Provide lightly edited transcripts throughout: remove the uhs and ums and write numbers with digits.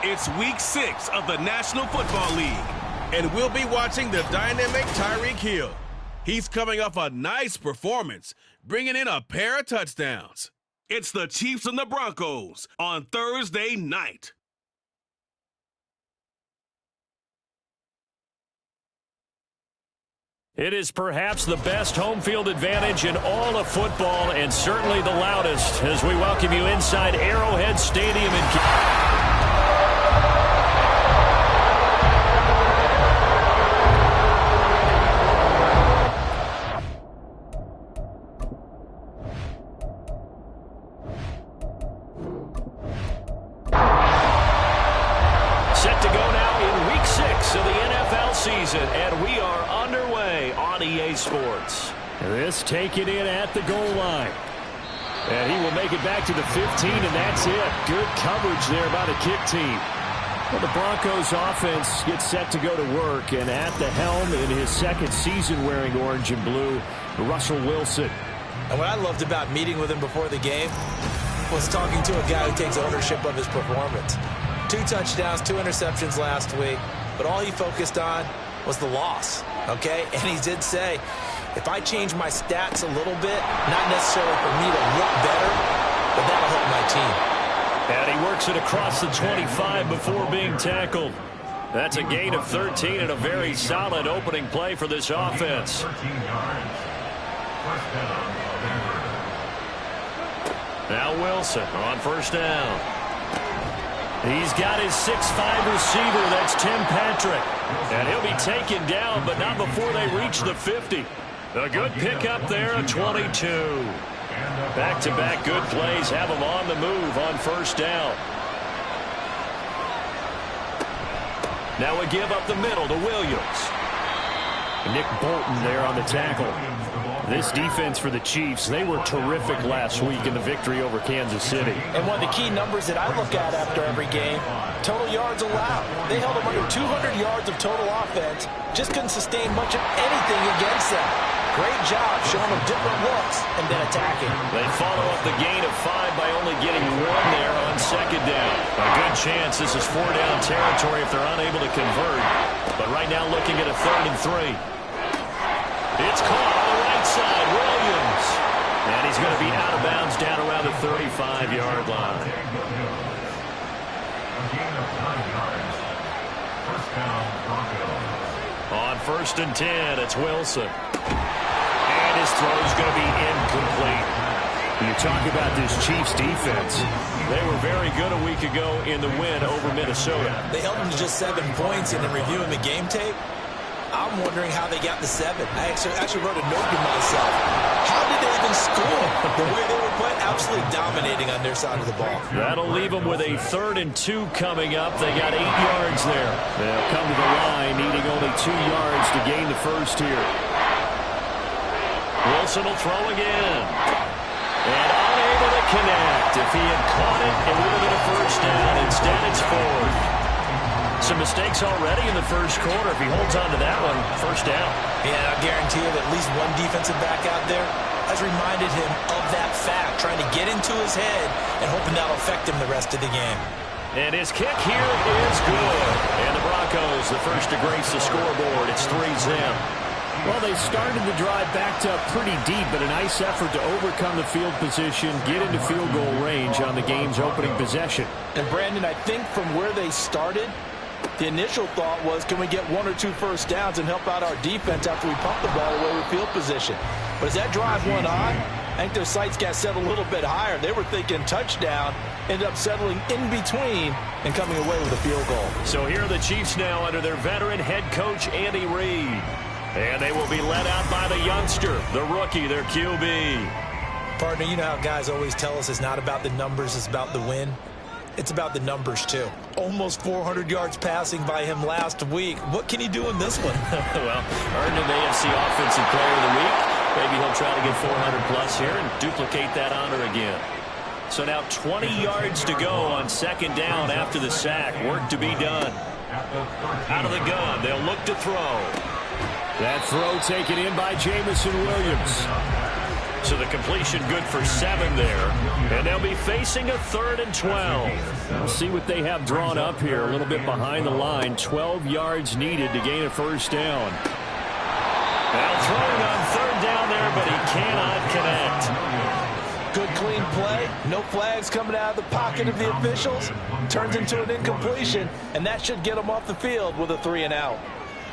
It's Week 6 of the National Football League, and we'll be watching the dynamic Tyreek Hill. He's coming off a nice performance, bringing in a pair of touchdowns. It's the Chiefs and the Broncos on Thursday night. It is perhaps the best home field advantage in all of football, and certainly the loudest, as we welcome you inside Arrowhead Stadium in set to go now in Week 6 of the NFL season, and we are underway on EA Sports. This taken in at the goal line. And he will make it back to the 15, and that's it. Good coverage there by the kick team. Well, the Broncos offense gets set to go to work, and at the helm in his second season wearing orange and blue, Russell Wilson. And what I loved about meeting with him before the game was talking to a guy who takes ownership of his performance. 2 touchdowns, 2 interceptions last week, but all he focused on was the loss, okay? And he did say, if I change my stats a little bit, not necessarily for me to look better, but that'll help my team. And he works it across the 25 before being tackled. That's a gain of 13 and a very solid opening play for this offense. Now Wilson on first down. He's got his 6'5" receiver, that's Tim Patrick. And he'll be taken down, but not before they reach the 50. A good pickup there, a 22. Back-to-back good plays have him on the move on first down. Now a give up the middle to Williams. Nick Bolton there on the tackle. This defense for the Chiefs, they were terrific last week in the victory over Kansas City. And one of the key numbers that I look at after every game, total yards allowed. They held them under 200 yards of total offense, just couldn't sustain much of anything against them. Great job showing them different looks and then attacking. They follow up the gain of 5 by only getting 1 there on second down. A good chance this is 4-down territory if they're unable to convert. But right now looking at a 3rd and 3. It's caught on the right side, Williams. And he's going to be out of bounds down around the 35-yard line. On 1st and 10, it's Wilson. And his throw is going to be incomplete. You talk about this Chiefs defense. They were very good a week ago in the win over Minnesota. They held them to just 7 points, and in reviewing the game tape, I'm wondering how they got the 7. I actually wrote a note to myself. How did they even score? The way they were playing, absolutely dominating on their side of the ball. That'll leave them with a 3rd and 2 coming up. They got 8 yards there. They'll come to the line needing only 2 yards to gain the first here. Wilson will throw again. And unable to connect. If he had caught it, it would have been a first down. Instead, it's 4th. Some mistakes already in the first quarter. If he holds on to that one, first down. Yeah, I guarantee you that at least one defensive back out there has reminded him of that fact, trying to get into his head and hoping that'll affect him the rest of the game. And his kick here is good. And the Broncos, the first to grace the scoreboard. It's 3-zip. Well, they started the drive backed up pretty deep, but a nice effort to overcome the field position, get into field goal range on the game's opening possession. And, Brandon, I think from where they started, the initial thought was, can we get 1 or 2 first downs and help out our defense after we pump the ball away with field position? But as that drive went on, I think their sights got set a little bit higher. They were thinking touchdown, ended up settling in between and coming away with a field goal. So here are the Chiefs now under their veteran head coach, Andy Reid. And they will be led out by the youngster, the rookie, their QB. Partner, you know how guys always tell us it's not about the numbers, it's about the win. It's about the numbers, too. Almost 400 yards passing by him last week. What can he do in this one? Well, earned an AFC Offensive Player of the Week. Maybe he'll try to get 400-plus here and duplicate that honor again. So now 20 yards to go on second down after the sack. Work to be done. Out of the gun, they'll look to throw. That throw taken in by Jameson Williams. So the completion good for 7 there. And they'll be facing a 3rd and 12. We'll see what they have drawn up here. A little bit behind the line. 12 yards needed to gain a first down. Now throwing on 3rd down there, but he cannot connect. Good clean play. No flags coming out of the pocket of the officials. Turns into an incompletion, and that should get him off the field with a 3 and out.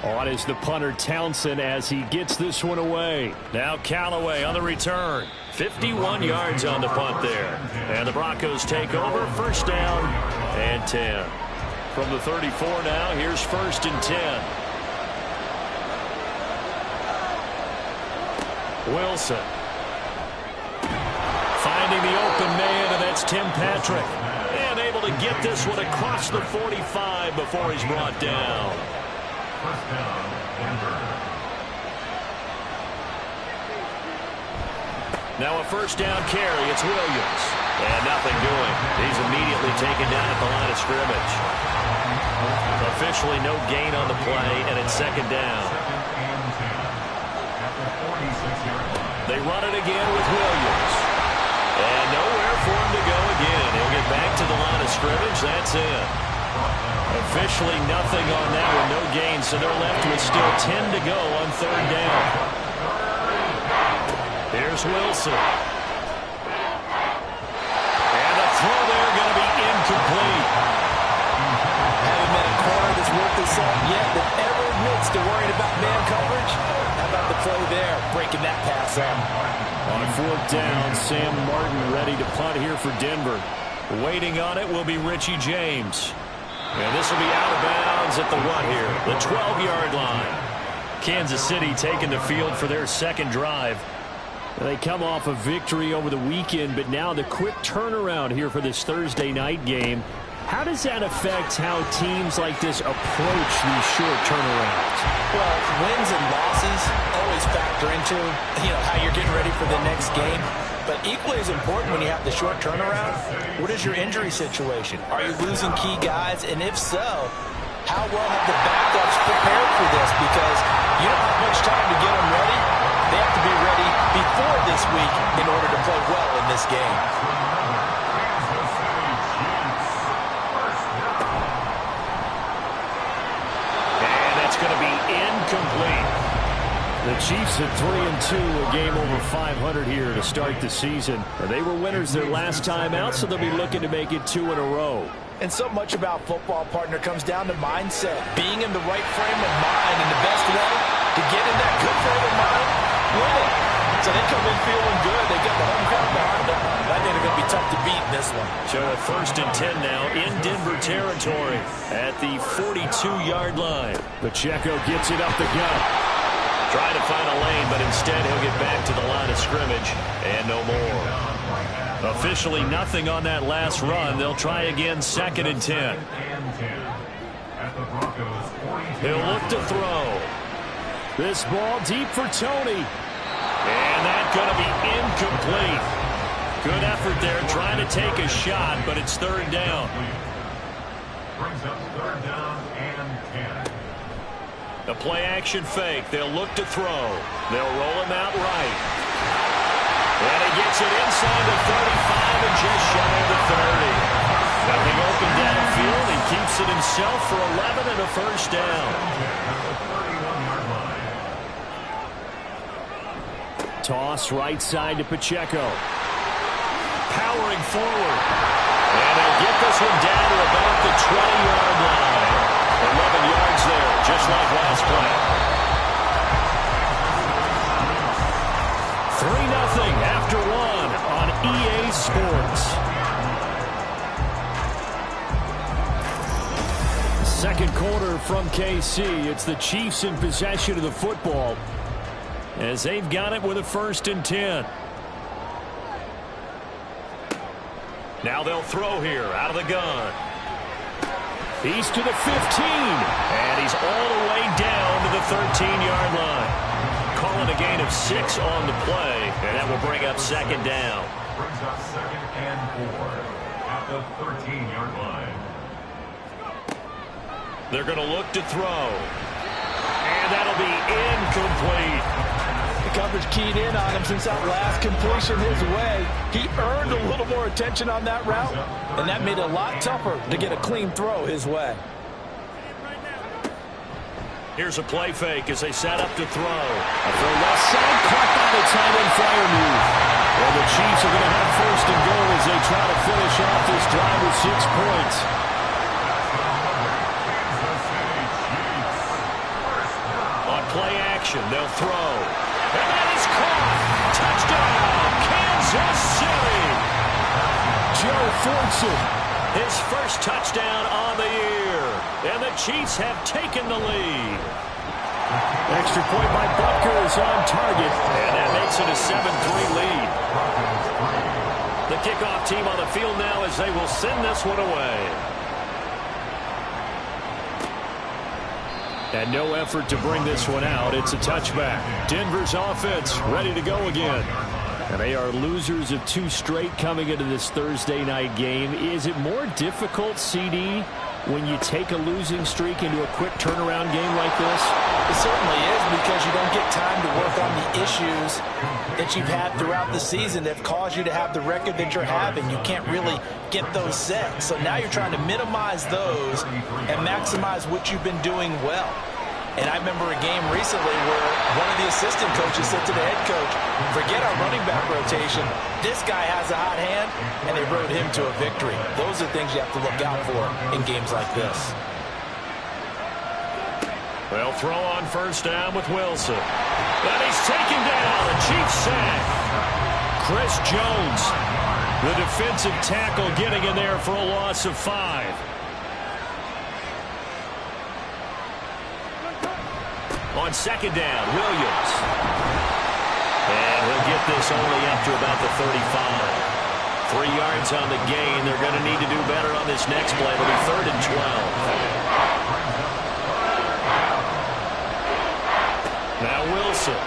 On is the punter Townsend as he gets this one away. Now Callaway on the return. 51 yards on the punt there. And the Broncos take over. First down and 10. From the 34 now, here's 1st and 10. Wilson. Finding the open man, and that's Tim Patrick. And able to get this one across the 45 before he's brought down. First down, Denver. Now a first down carry. It's Williams. And nothing doing. He's immediately taken down at the line of scrimmage. Officially no gain on the play, and it's 2nd down. They run it again with Williams. And nowhere for him to go again. He'll get back to the line of scrimmage. That's it. Officially nothing on that one. No gain, so they're left with still 10 to go on 3rd down. Here's Wilson. And the throw there going to be incomplete. Haven't met a corner that's worth his salt yet that ever admits to worrying about man coverage. How about the play there, breaking that pass up? On 4th down, Sam Martin ready to punt here for Denver. Waiting on it will be Richie James. And this will be out of bounds at the 1 here, the 12-yard line. Kansas City taking the field for their 2nd drive. They come off a victory over the weekend, but now the quick turnaround here for this Thursday night game. How does that affect how teams like this approach these short turnarounds? Well, wins and losses always factor into, how you're getting ready for the next game. But equally as important when you have the short turnaround, what is your injury situation? Are you losing key guys? And if so, how well have the backups prepared for this? Because you don't have much time to get them ready. They have to be ready before this week in order to play well in this game. And that's going to be incomplete. The Chiefs at 3-2, a game over 500 here to start the season. They were winners their last time out, so they'll be looking to make it 2 in a row. And so much about football, partner, comes down to mindset. Being in the right frame of mind, and the best way to get in that good frame of mind, winning. So they come in feeling good. They got the home crowd behind them. I think they're going to be tough to beat in this one. So a 1st and 10 now in Denver territory at the 42-yard line. Pacheco gets it up the gut. Trying to find a lane, but instead he'll get back to the line of scrimmage and no more. Officially nothing on that last run. They'll try again, 2nd and 10. He'll look to throw. This ball deep for Tony. And that's going to be incomplete. Good effort there trying to take a shot, but it's 3rd down. Brings up 3rd down and 10. The play action fake. They'll look to throw. They'll roll him out right. And he gets it inside the 35 and just shy of the 30. Nothing open downfield. He keeps it himself for 11 and a first down. Toss right side to Pacheco. Powering forward. And they'll get this one down to about the 20-yard line. 11 yards there, just like last play. 3-0 after 1 on EA Sports. Second quarter from KC. It's the Chiefs in possession of the football as they've got it with a 1st and 10. Now they'll throw here out of the gun. He's to the 15, and he's all the way down to the 13-yard line. Calling a gain of 6 on the play, and that will bring up 2nd down. Brings up 2nd and 4 at the 13-yard line. They're going to look to throw, and that'll be incomplete. coverage keyed in on him since that last completion his way. He earned a little more attention on that route, and that made it a lot tougher to get a clean throw his way. Here's a play fake as they set up to throw. A throw left side, caught by the tight end flyer move. And the Chiefs are going to have first and goal as they try to finish off this drive with 6 points. On play action, they'll throw. And that is caught. Touchdown, Kansas City. Joe Fortson, his first touchdown on the year. And the Chiefs have taken the lead. Extra point by Butker is on target. And that makes it a 7-3 lead. The kickoff team on the field now as they will send this one away. And no effort to bring this one out. It's a touchback. Denver's offense ready to go again. And they are losers of 2 straight coming into this Thursday night game. Is it more difficult, CD, when you take a losing streak into a quick turnaround game like this? It certainly is, because you don't get time to work on the issues that you've had throughout the season that have caused you to have the record that you're having. You can't really get those set. So now you're trying to minimize those and maximize what you've been doing well. And I remember a game recently where one of the assistant coaches said to the head coach, forget our running back rotation. This guy has a hot hand, and they rode him to a victory. Those are things you have to look out for in games like this. They'll throw on first down with Wilson. And he's taken down. A Chiefs sack. Chris Jones, the defensive tackle, getting in there for a loss of 5. On second down, Williams. And he'll get this only up to about the 35. 3 yards on the gain. They're going to need to do better on this next play. It'll be 3rd and 12. Now Wilson.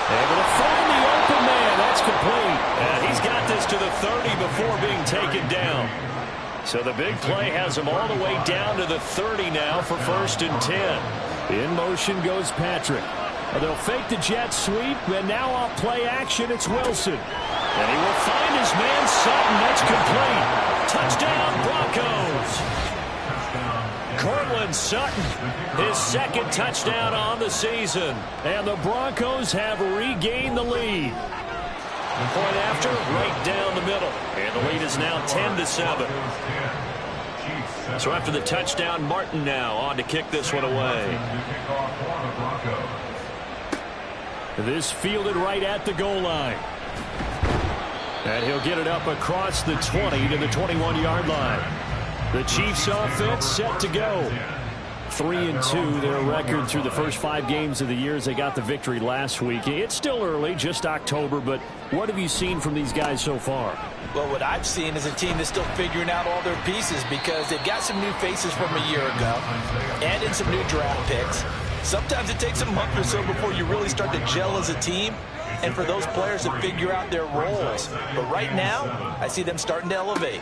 Able to find the open man. That's complete. And he's got this to the 30 before being taken down. So the big play has him all the way down to the 30 now for 1st and 10. In motion goes Patrick. They'll fake the jet sweep, and now off play action, it's Wilson. And he will find his man Sutton. That's complete. Touchdown, Broncos. Courtland Sutton, his 2nd touchdown on the season. And the Broncos have regained the lead. Point after, right down the middle. And the lead is now 10-7. So after the touchdown, Martin now on to kick this one away. This fielded right at the goal line. And he'll get it up across the 20 to the 21-yard line. The Chiefs offense set to go. 3-2 their record through the first 5 games of the year as they got the victory last week. It's still early, just October, but what have you seen from these guys so far? Well, what I've seen is a team that's still figuring out all their pieces, because they've got some new faces from a year ago and in some new draft picks. Sometimes it takes a month or so before you really start to gel as a team and for those players to figure out their roles. But right now, I see them starting to elevate.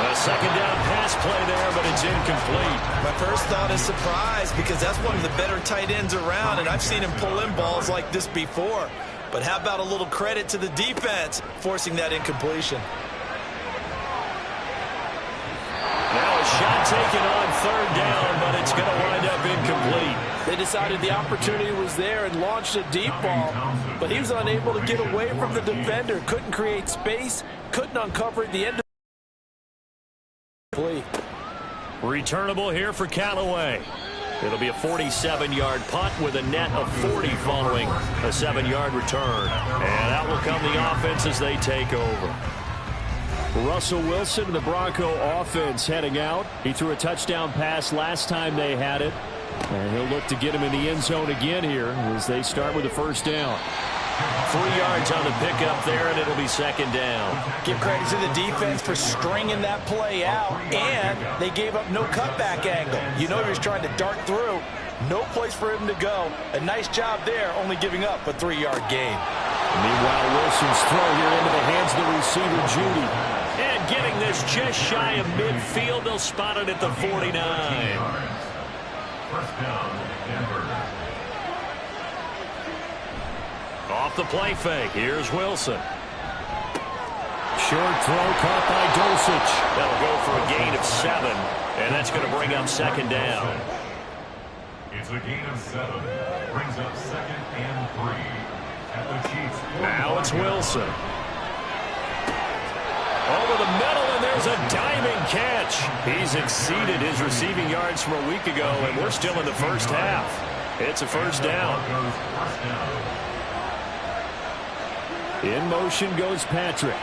A second down pass play there, but it's incomplete. My first thought is surprise, because that's one of the better tight ends around, and I've seen him pull in balls like this before. But how about a little credit to the defense forcing that incompletion? Now a shot taken on 3rd down, but it's going to wind up incomplete. They decided the opportunity was there and launched a deep ball, but he was unable to get away from the defender, couldn't create space, couldn't uncover at the end of Returnable here for Callaway. It'll be a 47-yard punt with a net of 40 following a 7-yard return. And out will come the offense as they take over. Russell Wilson, the Bronco offense, heading out. He threw a touchdown pass last time they had it. And he'll look to get him in the end zone again here as they start with the first down. 3 yards on the pickup there, and it'll be 2nd down. Give credit to the defense for stringing that play out, and they gave up no cutback angle. You know he was trying to dart through. No place for him to go. A nice job there, only giving up a 3-yard gain. Meanwhile, Wilson's throw here into the hands of the receiver, Judy. And getting this just shy of midfield, they'll spot it at the 49. First down, Denver. Off the play fake, here's Wilson. Short throw caught by Dulcich. That'll go for a gain of 7, and that's going to bring up second down. It's a gain of 7. Brings up 2nd and 3. At the Chiefs. Now it's Wilson. Over the middle, and there's a diving catch. He's exceeded his receiving yards from a week ago, and we're still in the first half. It's a first down. In motion goes Patrick.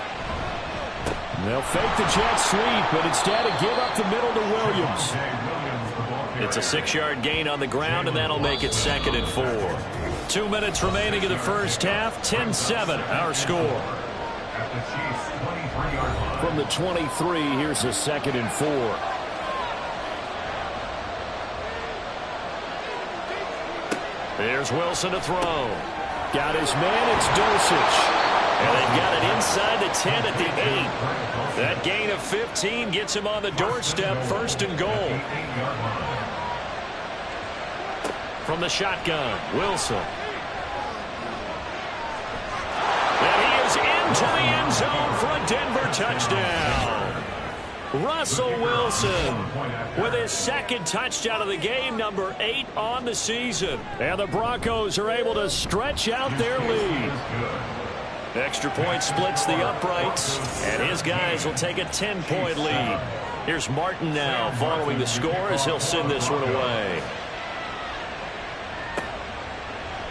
They'll fake the jet sweep, but instead of give up the middle to Williams. It's a 6-yard gain on the ground, and that'll make it 2nd and 4. 2 minutes remaining in the first half. 10-7, our score. From the 23, here's a 2nd and 4. There's Wilson to throw. Got his man, it's Dulcich. And they've got it inside the 10 at the 8. That gain of 15 gets him on the doorstep, 1st and goal. From the shotgun, Wilson. And he is into the end zone for a Denver touchdown. Russell Wilson with his 2nd touchdown of the game, number 8 on the season. And the Broncos are able to stretch out their lead. Extra point splits the uprights, and his guys will take a 10-point lead. Here's Martin now following the score as he'll send this one away.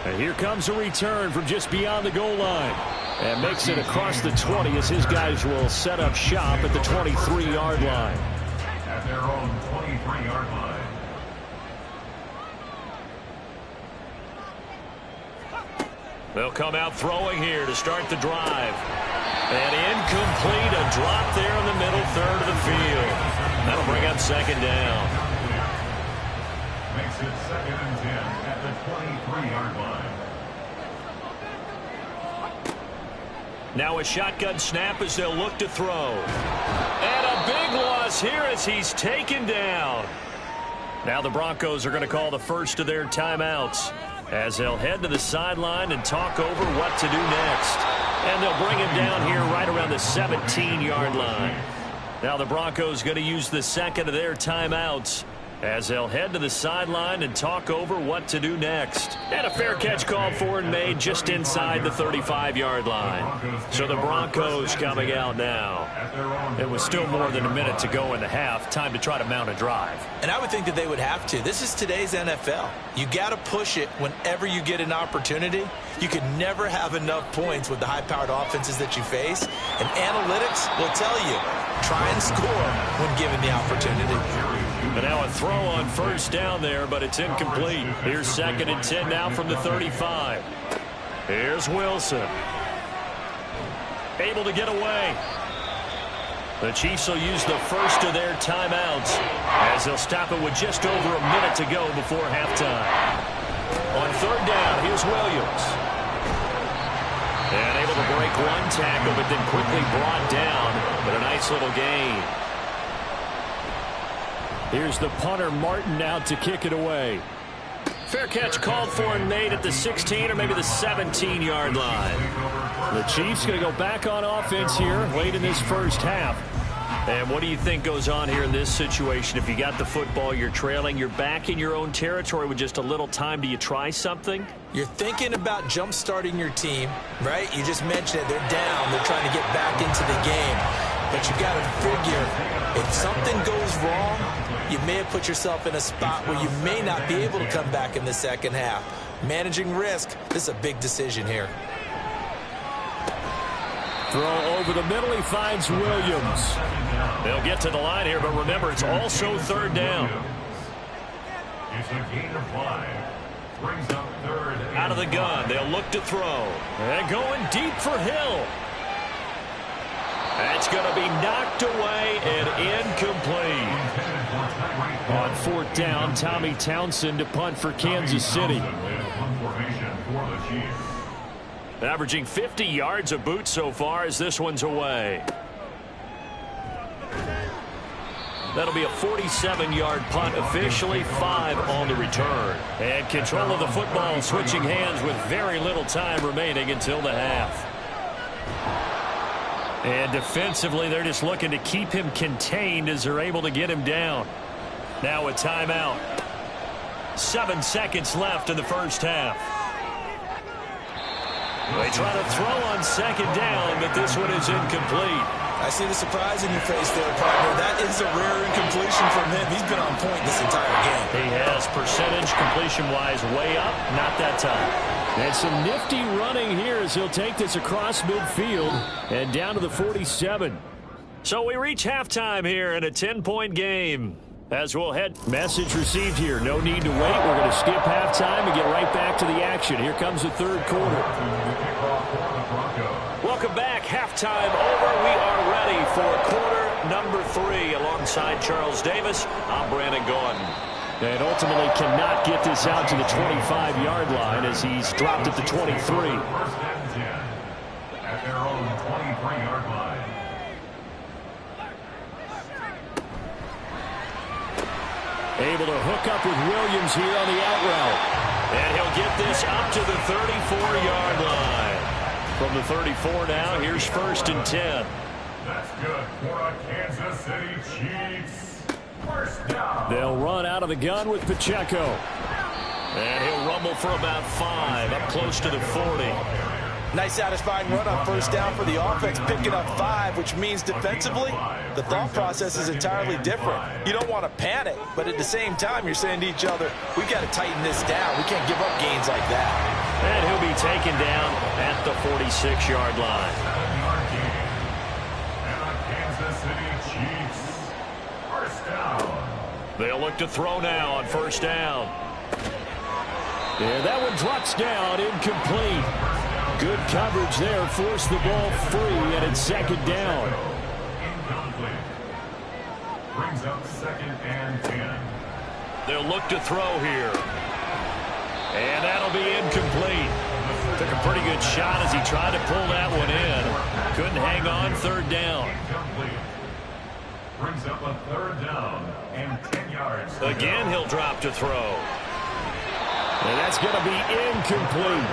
And here comes a return from just beyond the goal line. And makes it across the 20 as his guys will set up shop at the 23-yard line. At their own 23-yard line. They'll come out throwing here to start the drive. And incomplete, a drop there in the middle third of the field. That'll bring up 2nd down. Makes it 2nd and 10 at the 23-yard line. Now a shotgun snap as they'll look to throw. And a big loss here as he's taken down. Now the Broncos are going to call the first of their timeouts, as they'll head to the sideline and talk over what to do next. And they'll bring him down here right around the 17-yard line. Now the Broncos going to use the 2nd of their timeouts, as they'll head to the sideline and talk over what to do next. And a fair catch called for and made just inside the 35-yard line. So the Broncos coming out now. It was still more than a minute to go in the half. Time to try to mount a drive. And I would think that they would have to. This is today's NFL. You got to push it whenever you get an opportunity. You can never have enough points with the high-powered offenses that you face. And analytics will tell you, try and score when given the opportunity. And now a throw on first down there, but it's incomplete. Here's 2nd and 10 now from the 35. Here's Wilson. Able to get away. The Chiefs will use the first of their timeouts, as they'll stop it with just over a minute to go before halftime. On 3rd down, here's Williams. And able to break one tackle, but then quickly brought down. But a nice little gain. Here's the punter, Martin, out to kick it away. Fair catch called for and made at the 16 or maybe the 17-yard line. The Chiefs going to go back on offense here late in this first half. And what do you think goes on here in this situation? If you got the football, you're trailing, you're back in your own territory with just a little time. Do you try something? You're thinking about jump-starting your team, right? You just mentioned it. They're down. They're trying to get back into the game. But you got to figure, if something goes wrong, you may have put yourself in a spot where you may not be able to come back in the second half. Managing risk, this is a big decision here. Throw over the middle, he finds Williams. They'll get to the line here, but remember, it's also 3rd down. It's a gain of 5. Brings up 3rd. Out of the gun, they'll look to throw. And going deep for Hill. That's going to be knocked away and incomplete. On 4th down, Tommy Townsend to punt for Kansas City. Averaging 50 yards a boot so far as this one's away. That'll be a 47-yard punt, officially 5 on the return. And control of the football switching hands with very little time remaining until the half. And defensively, they're just looking to keep him contained as they're able to get him down. Now a timeout. 7 seconds left in the first half. They try to throw on second down, but this one is incomplete. I see the surprise in your face there, partner. That is a rare incompletion from him. He's been on point this entire game. He has percentage completion-wise way up, not that time. And some nifty running here as he'll take this across midfield and down to the 47. So we reach halftime here in a 10-point game. As we'll head, message received here. No need to wait. We're going to skip halftime and get right back to the action. Here comes the third quarter. Welcome back. Halftime over. We are ready for quarter number 3 alongside Charles Davis. I'm Brandon Gaudin. And ultimately cannot get this out to the 25-yard line as he's dropped at the 23. First and 10 at their own 23-yard line. Able to hook up with Williams here on the out route. And he'll get this up to the 34-yard line. From the 34 now, here's first and 10. That's good for a Kansas City Chiefs. First down. They'll run out of the gun with Pacheco. And he'll rumble for about 5, up close to the 40. Nice satisfying run on first down for the offense, picking up 5, which means defensively, the thought process is entirely different. You don't want to panic, but at the same time, you're saying to each other, we've got to tighten this down. We can't give up gains like that. And he'll be taken down at the 46-yard line. And the Kansas City Chiefs. First down. They'll look to throw now on first down. Yeah, that one drops down, incomplete. Good coverage there, forced the ball free, and it's second down. Incomplete. Brings up second and 10. They'll look to throw here. And that'll be incomplete. Took a pretty good shot as he tried to pull that one in. Couldn't hang on, third down. Incomplete. Brings up a third down and 10 yards. Again, he'll drop to throw. And that's going to be incomplete.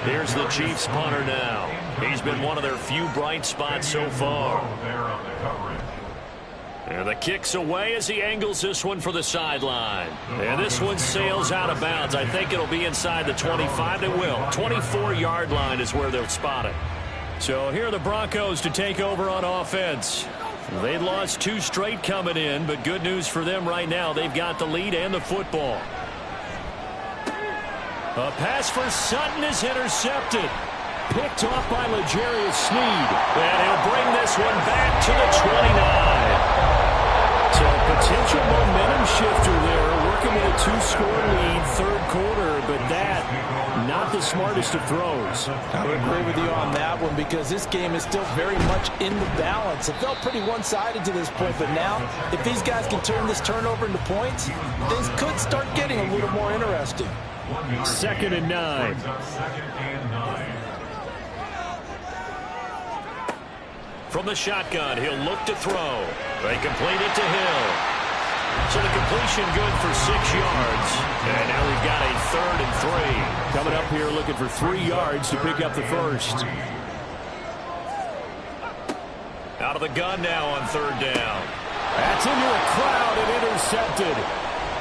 Here's the Chiefs punter now. He's been one of their few bright spots so far. And the kick's away as he angles this one for the sideline. And this one sails out of bounds. I think it'll be inside the 25. It will. 24-yard line is where they'll spot it. So here are the Broncos to take over on offense. They lost 2 straight coming in, but good news for them right now. They've got the lead and the football. A pass for Sutton is intercepted. Picked off by L'Jarius Sneed. And he'll bring this one back to the 29. So potential momentum shifter there. Working with a 2-score lead, third quarter. But that, not the smartest of throws. I would agree with you on that one because this game is still very much in the balance. It felt pretty one-sided to this point, but now if these guys can turn this turnover into points, things could start getting a little more interesting. Second and 9. From the shotgun, he'll look to throw. They complete it to Hill. So the completion good for 6 yards. And now we've got a third and 3. Coming up here looking for 3 yards to pick up the first. Out of the gun now on third down. That's into a crowd and intercepted.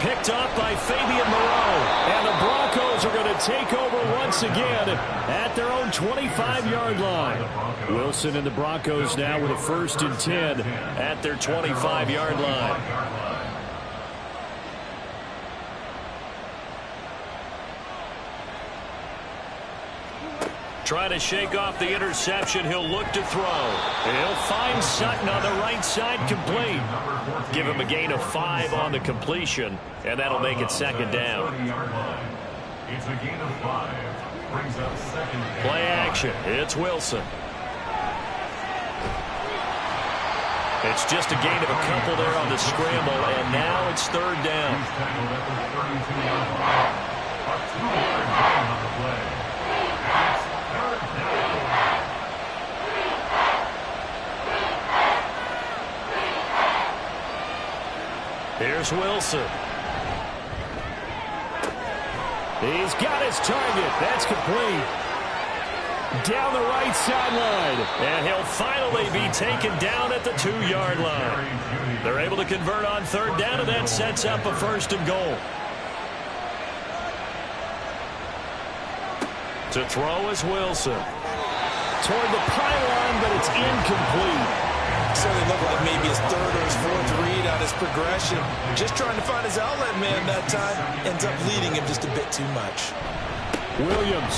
Picked up by Fabian Moreau. And the Broncos are going to take over once again at their own 25-yard line. Wilson and the Broncos now with a first and 10 at their 25-yard line. Trying to shake off the interception. He'll look to throw. He'll find Sutton on the right side, complete. Give him a gain of 5 on the completion, and that'll make it second down. It's a gain of 5. Brings up second. Play action. It's Wilson. It's just a gain of a couple there on the scramble, and now it's third down. He's tackled at the 32-yard line. A 2-yard gain on the play. Here's Wilson. He's got his target. That's complete. Down the right sideline. And he'll finally be taken down at the 2-yard line. They're able to convert on third down, and that sets up a 1st and goal. To throw is Wilson. Toward the pylon, but it's incomplete. Certainly looked like maybe his 3rd or his 4th read on his progression. Just trying to find his outlet man that time. Ends up leading him just a bit too much. Williams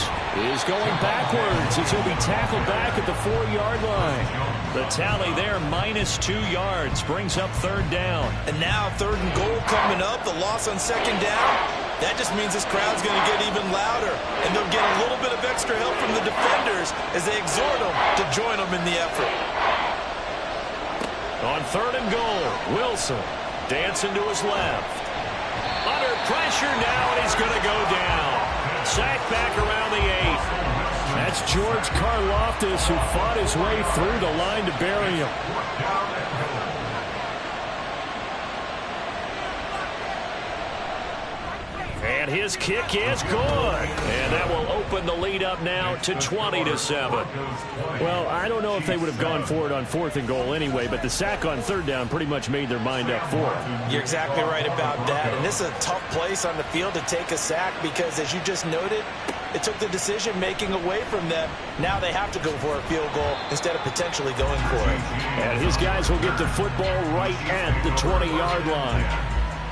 is going backwards as he'll be tackled back at the 4-yard line. The tally there, -2 yards, brings up 3rd down. And now 3rd and goal coming up. The loss on 2nd down. That just means this crowd's going to get even louder. And they'll get a little bit of extra help from the defenders as they exhort them to join them in the effort. On 3rd and goal, Wilson dancing to his left. Under pressure now, and he's going to go down. Sacked back around the 8. That's George Karlaftis, who fought his way through the line to bury him. And his kick is good. And that will open the lead up now to 20-7. Well, I don't know if they would have gone for it on 4th and goal anyway, but the sack on 3rd down pretty much made their mind up for it. You're exactly right about that. And this is a tough place on the field to take a sack because, as you just noted, it took the decision-making away from them. Now they have to go for a field goal instead of potentially going for it. And his guys will get the football right at the 20-yard line.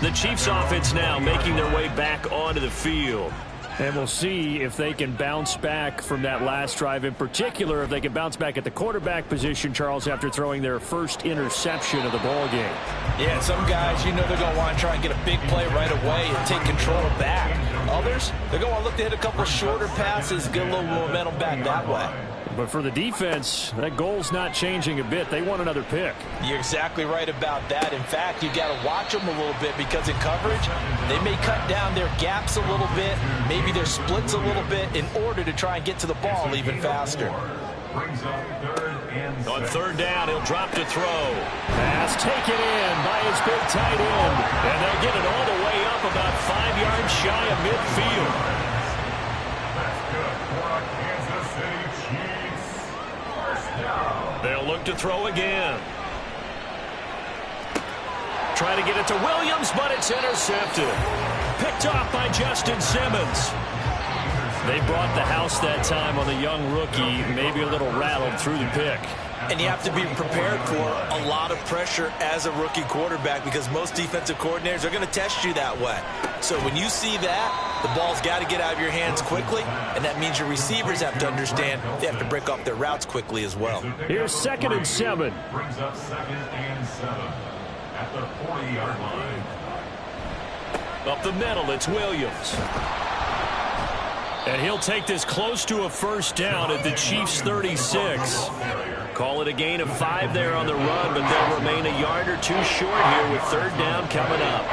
The Chiefs offense now making their way back onto the field. And we'll see if they can bounce back from that last drive, in particular if they can bounce back at the quarterback position, Charles, after throwing their first interception of the ball game. Yeah, some guys, you know they're going to want to try and get a big play right away and take control back. Others, they're going to want to look to hit a couple shorter passes, get a little momentum back that way. But for the defense, that goal's not changing a bit. They want another pick. You're exactly right about that. In fact, you got to watch them a little bit because in coverage, they may cut down their gaps a little bit, maybe their splits a little bit in order to try and get to the ball even faster. On 3rd down, he'll drop to throw. Pass taken in by his big tight end. And they'll get it all the way up about 5 yards shy of midfield. They'll look to throw again. Try to get it to Williams, but it's intercepted. Picked off by Justin Simmons. They brought the house that time on the young rookie, maybe a little rattled through the pick. And you have to be prepared for a lot of pressure as a rookie quarterback because most defensive coordinators are going to test you that way. So when you see that, the ball's got to get out of your hands quickly, and that means your receivers have to understand they have to break off their routes quickly as well. Here's 2nd and 7. Brings up 2nd and 7 at the 40-yard line. Up the middle, it's Williams. And he'll take this close to a 1st down at the Chiefs' 36. Call it a gain of 5 there on the run, but they'll remain a yard or 2 short here with 3rd down coming up.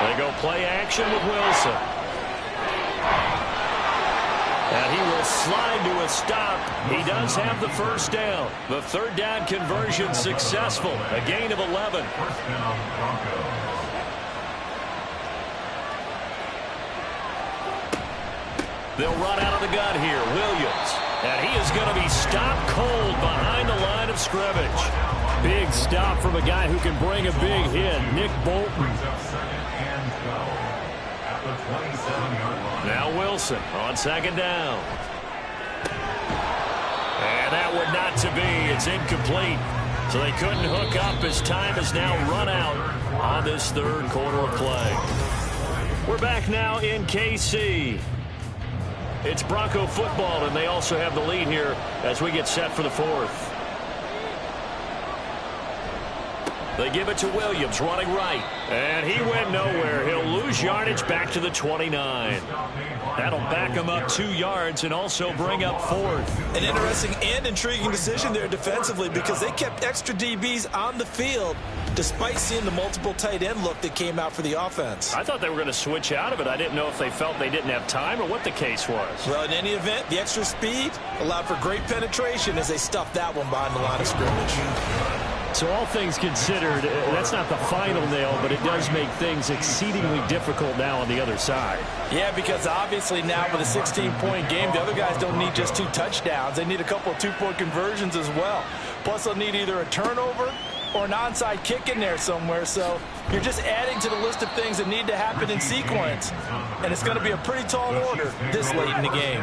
They go play action with Wilson. And he will slide to a stop. He does have the 1st down. The 3rd down conversion successful. A gain of 11. First down, Broncos. They'll run out of the gun here. Williams. And he is going to be stopped cold behind the line of scrimmage. Big stop from a guy who can bring a big hit. Nick Bolton. Brings up 2nd and 12 at the 27-yard line. Now Wilson on 2nd down. And that would not to be. It's incomplete. So they couldn't hook up as time has now run out on this 3rd quarter of play. We're back now in KC. It's Bronco football, and they also have the lead here as we get set for the 4th. They give it to Williams, running right. And he went nowhere. He'll lose yardage back to the 29. That'll back him up 2 yards and also bring up 4th. An interesting and intriguing decision there defensively because they kept extra DBs on the field despite seeing the multiple tight end look that came out for the offense. I thought they were going to switch out of it. I didn't know if they felt they didn't have time or what the case was. Well, in any event, the extra speed allowed for great penetration as they stuffed that one behind the line of scrimmage. So all things considered, that's not the final nail, but it does make things exceedingly difficult now on the other side. Yeah, because obviously now with a 16-point game, the other guys don't need just 2 touchdowns. They need a couple of 2-point conversions as well. Plus, they'll need either a turnover or an onside kick in there somewhere. So you're just adding to the list of things that need to happen in sequence. And it's going to be a pretty tall order this late in the game.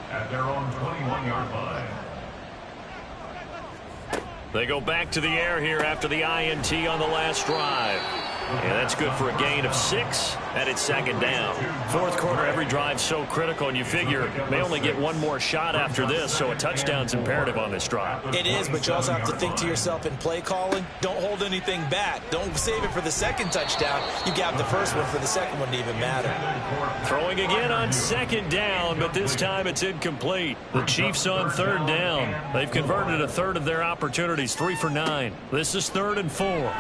At their own 21-yard line. They go back to the air here after the INT on the last drive. And that's good for a gain of 6, and it's second down. Fourth quarter, every drive's so critical, and you figure they only get one more shot after this, so a touchdown's imperative on this drive. It is, but you also have to think to yourself in play calling, don't hold anything back. Don't save it for the second touchdown. You got the first one for the second one to even matter. Throwing again on second down, but this time it's incomplete. The Chiefs on third down. They've converted a third of their opportunities, 3 for 9. This is 3rd and 4.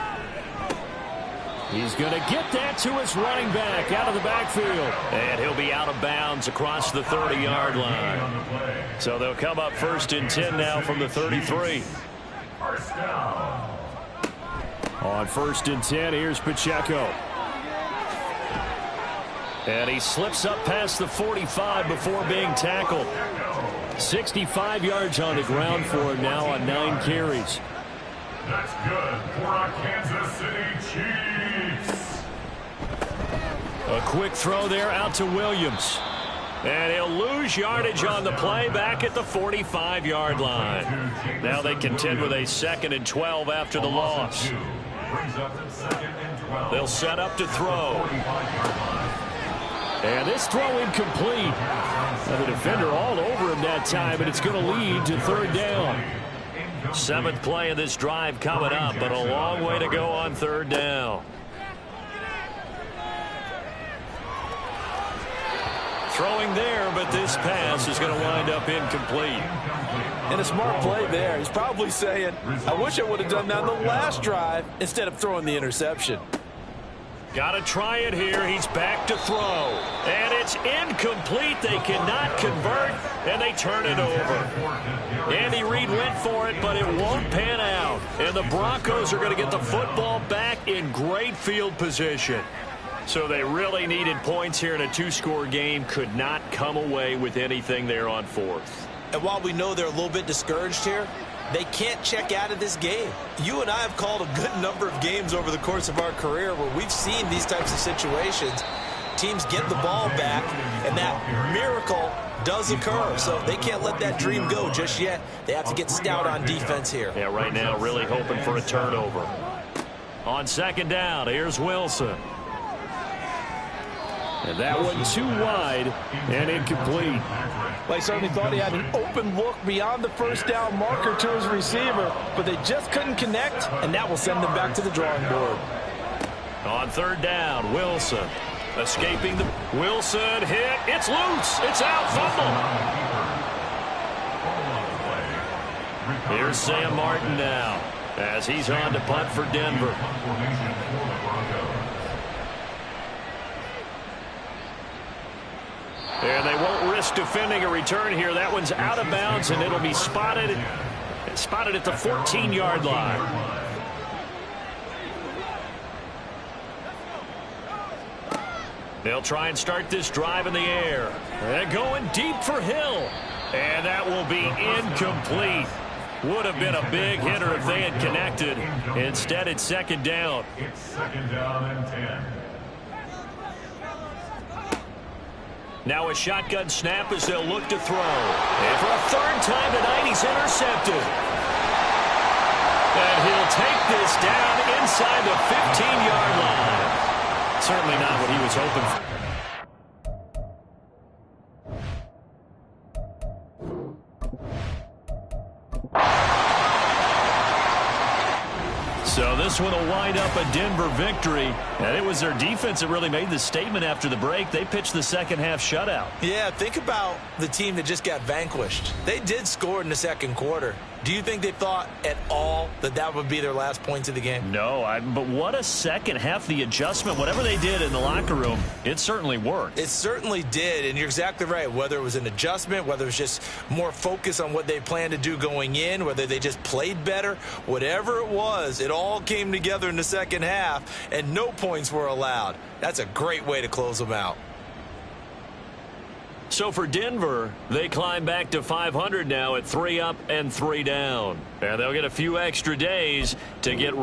He's going to get that to his running back out of the backfield. And he'll be out of bounds across the 30-yard line. So they'll come up 1st and 10 now from the 33. First down. On 1st and 10, here's Pacheco. And he slips up past the 45 before being tackled. 65 yards on the ground for him now on 9 carries. That's good for our Kansas City Chiefs. A quick throw there out to Williams. And he'll lose yardage on the play back at the 45-yard line. Now they contend with a 2nd and 12 after the loss. They'll set up to throw. And this throw incomplete. Now the defender all over him that time, and it's going to lead to 3rd down. 7th play of this drive coming up, but a long way to go on 3rd down. Throwing there, but this pass is going to wind up incomplete. And a smart play there. He's probably saying, I wish I would have done that on the last drive instead of throwing the interception. Got to try it here. He's back to throw. And it's incomplete. They cannot convert, and they turn it over. Andy Reid went for it, but it won't pan out. And the Broncos are going to get the football back in great field position. So they really needed points here in a 2-score game. Could not come away with anything there on 4th. And while we know they're a little bit discouraged here, they can't check out of this game. You and I have called a good number of games over the course of our career where we've seen these types of situations. Teams get the ball back, and that miracle does occur. So they can't let that dream go just yet. They have to get stout on defense here. Yeah, right now really hoping for a turnover. On 2nd down, here's Wilson. And that one too wide and incomplete. They certainly thought he had an open look beyond the 1st down marker to his receiver, but they just couldn't connect, and that will send them back to the drawing board. On 3rd down, Wilson escaping the Wilson hit. It's loose. It's out. Fumble. Here's Sam Martin now as he's on to punt for Denver. And they won't risk defending a return here. That one's out of bounds, and it'll be spotted at the 14-yard line. They'll try and start this drive in the air. They're going deep for Hill. And that will be incomplete. Would have been a big hitter if they had connected. Instead, it's 2nd down. It's 2nd down and 10. Now a shotgun snap as they'll look to throw. And for a 3rd time tonight, he's intercepted. And he'll take this down inside the 15-yard line. Certainly not what he was hoping for. So this one will wind up a Denver victory. And it was their defense that really made the statement after the break. They pitched the second half shutout. Yeah, think about the team that just got vanquished. They did score in the 2nd quarter. Do you think they thought at all that that would be their last points of the game? No, but what a second half. The adjustment, whatever they did in the locker room, it certainly worked. It certainly did, and you're exactly right. Whether it was an adjustment, whether it was just more focus on what they planned to do going in, whether they just played better, whatever it was, it all came together in the second half, and no points were allowed. That's a great way to close them out. So for Denver, they climb back to 500 now at 3 up and 3 down. And they'll get a few extra days to get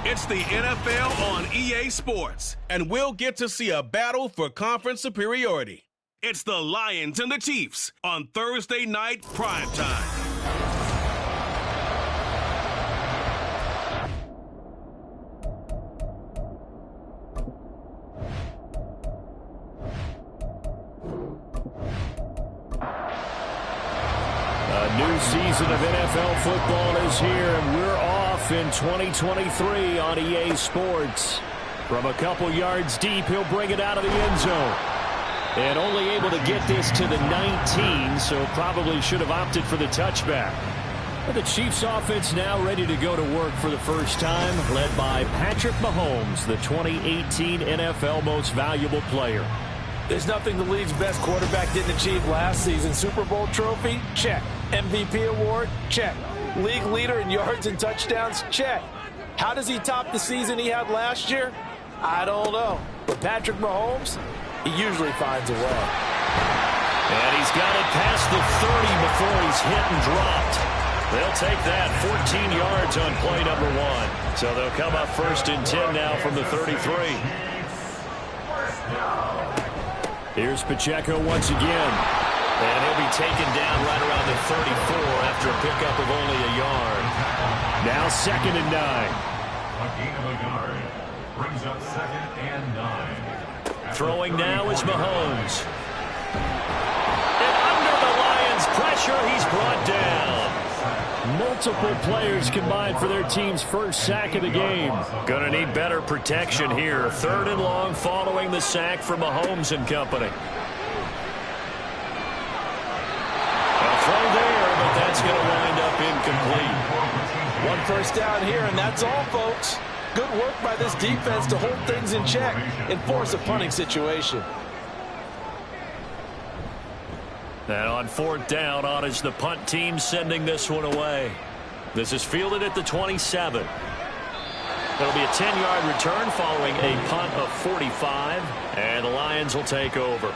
It's the NFL on EA Sports, and we'll get to see a battle for conference superiority. It's the Lions and the Chiefs on Thursday night primetime. A new season of NFL football is here, and we're off in 2023 on EA Sports. From a couple yards deep, he'll bring it out of the end zone. And only able to get this to the 19, so probably should have opted for the touchback. But the Chiefs offense now ready to go to work for the first time, led by Patrick Mahomes, the 2018 NFL Most Valuable Player. There's nothing the league's best quarterback didn't achieve last season. Super Bowl trophy? Check. MVP award? Check. League leader in yards and touchdowns? Check. How does he top the season he had last year? I don't know. But Patrick Mahomes, he usually finds a way. And he's got it past the 30 before he's hit and dropped. They'll take that 14 yards on play number 1. So they'll come up 1st and 10 now from the 33. Here's Pacheco once again. And he'll be taken down right around the 34 after a pickup of only a yard. Now 2nd and 9. A gain of a yard brings up 2nd and 9. Throwing now is Mahomes. And under the Lions' pressure, he's brought down. Multiple players combined for their team's first sack of the game. Gonna need better protection here. 3rd and long following the sack from Mahomes and company. A throw there, but that's going to wind up incomplete. 1 first down here, and that's all, folks. Good work by this defense to hold things in check and force a punting situation. And on 4th down, on is the punt team sending this one away. This is fielded at the 27. It'll be a 10-yard return following a punt of 45, and the Lions will take over.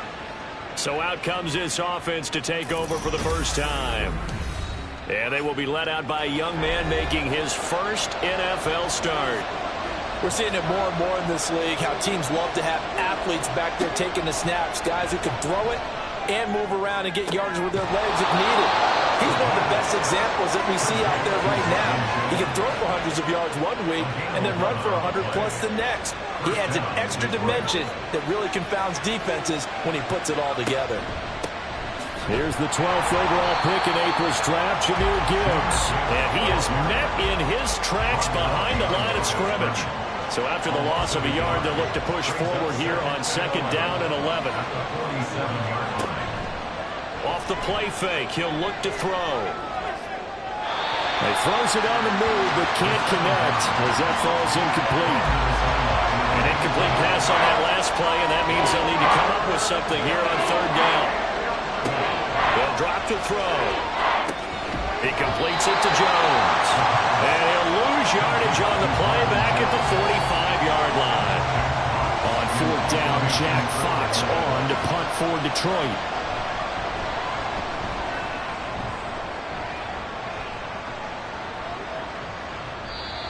So out comes this offense to take over for the first time. And they will be led out by a young man making his first NFL start. We're seeing it more and more in this league, how teams love to have athletes back there taking the snaps, guys who can throw it and move around and get yards with their legs if needed. He's one of the best examples that we see out there right now. He can throw for hundreds of yards one week and then run for 100+ the next. He adds an extra dimension that really confounds defenses when he puts it all together. Here's the 12th overall pick in April's draft, Jahmyr Gibbs. And he is met in his tracks behind the line of scrimmage. So after the loss of a yard, they'll look to push forward here on 2nd down and 11. Off the play fake, he'll look to throw. He throws it on the move, but can't connect as that falls incomplete. An incomplete pass on that last play, and that means they'll need to come up with something here on 3rd down. They'll drop to throw. He completes it to Jones. And he'll lose yardage on the play back at the 45-yard line. On 4th down, Jack Fox on to punt for Detroit.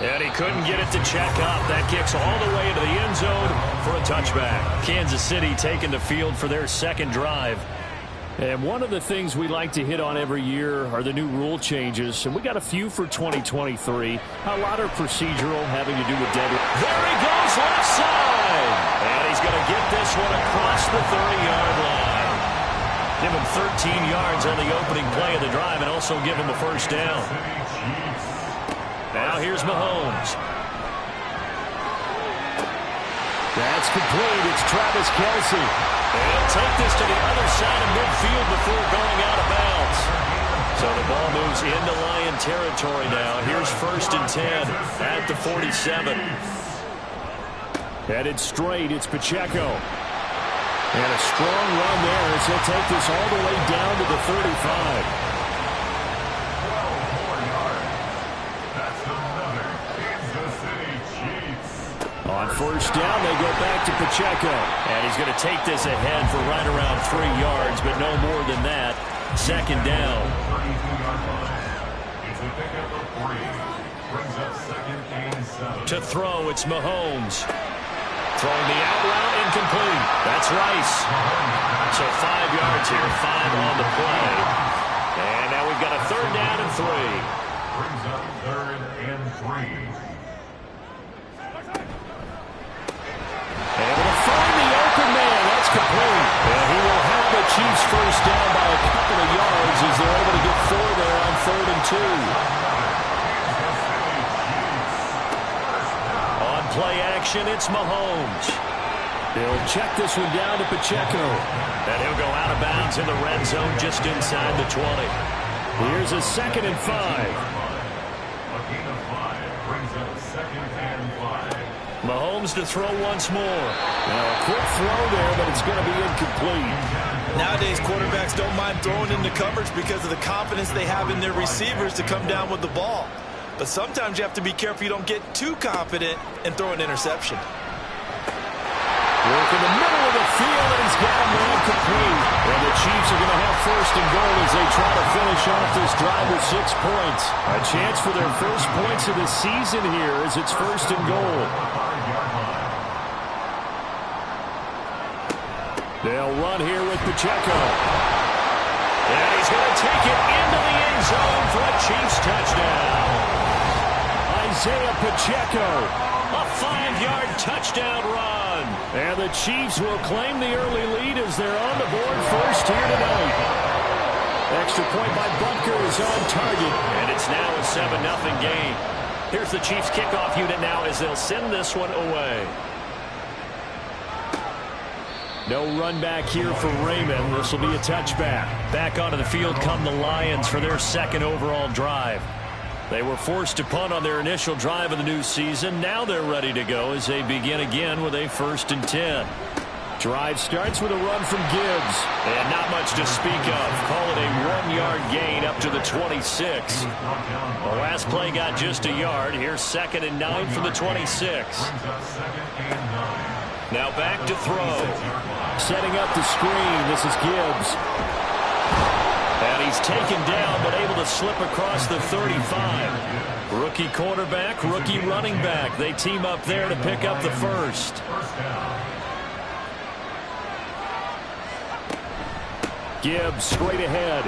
And he couldn't get it to check up. That kicks all the way into the end zone for a touchback. Kansas City taking the field for their 2nd drive. And one of the things we like to hit on every year are the new rule changes. And we got a few for 2023. A lot are procedural, having to do with deadline. There he goes, left side. And he's going to get this one across the 30-yard line. Give him 13 yards on the opening play of the drive and also give him a first down. Now here's Mahomes. That's complete. It's Travis Kelce. They'll take this to the other side of midfield before going out of bounds. So the ball moves into Lion territory now. Here's 1st and 10 at the 47. Headed straight, it's Pacheco. And a strong run there as he'll take this all the way down to the 35. On 1st down, they go back to Pacheco. And he's going to take this ahead for right around 3 yards, but no more than that. 2nd down. Brings up 2nd and 7. To throw, it's Mahomes. Throwing the out route, incomplete. That's Rice. So 5 yards here, 5 on the play. And now we've got a 3rd down and 3. Brings up 3rd and 3. Able to find the open man. That's complete. And he will have the Chiefs first down by a couple of yards as they're able to get 4 there on 3rd and 2. On play action, it's Mahomes. He'll check this one down to Pacheco. And he'll go out of bounds in the red zone just inside the 20. Here's a 2nd and 5. A gain of 5 brings up 2nd and 5. Mahomes to throw once more. Now a quick throw there, but it's going to be incomplete. Nowadays, quarterbacks don't mind throwing into coverage because of the confidence they have in their receivers to come down with the ball. But sometimes you have to be careful you don't get too confident and throw an interception. Work in the middle of the field, and he's got him incomplete. And the Chiefs are going to have 1st and goal as they try to finish off this drive with 6 points. A chance for their first points of the season here as it's 1st and goal. They'll run here with Pacheco. And he's going to take it into the end zone for a Chiefs touchdown. Isaiah Pacheco, a 5-yard touchdown run. And the Chiefs will claim the early lead as they're on the board first here tonight. Extra point by Butker is on target. And it's now a 7-0 game. Here's the Chiefs kickoff unit now as they'll send this one away. No run back here for Raymond. This will be a touchback. Back onto the field come the Lions for their 2nd overall drive. They were forced to punt on their initial drive of the new season. Now they're ready to go as they begin again with a 1st and 10. Drive starts with a run from Gibbs. And not much to speak of. Call it a 1-yard gain up to the 26. The last play got just a yard. Here's 2nd and 9 from the 26. Now back to throw. Setting up the screen. This is Gibbs. And he's taken down, but able to slip across the 35. Rookie quarterback, rookie running back. They team up there to pick up the 1st. Gibbs straight ahead.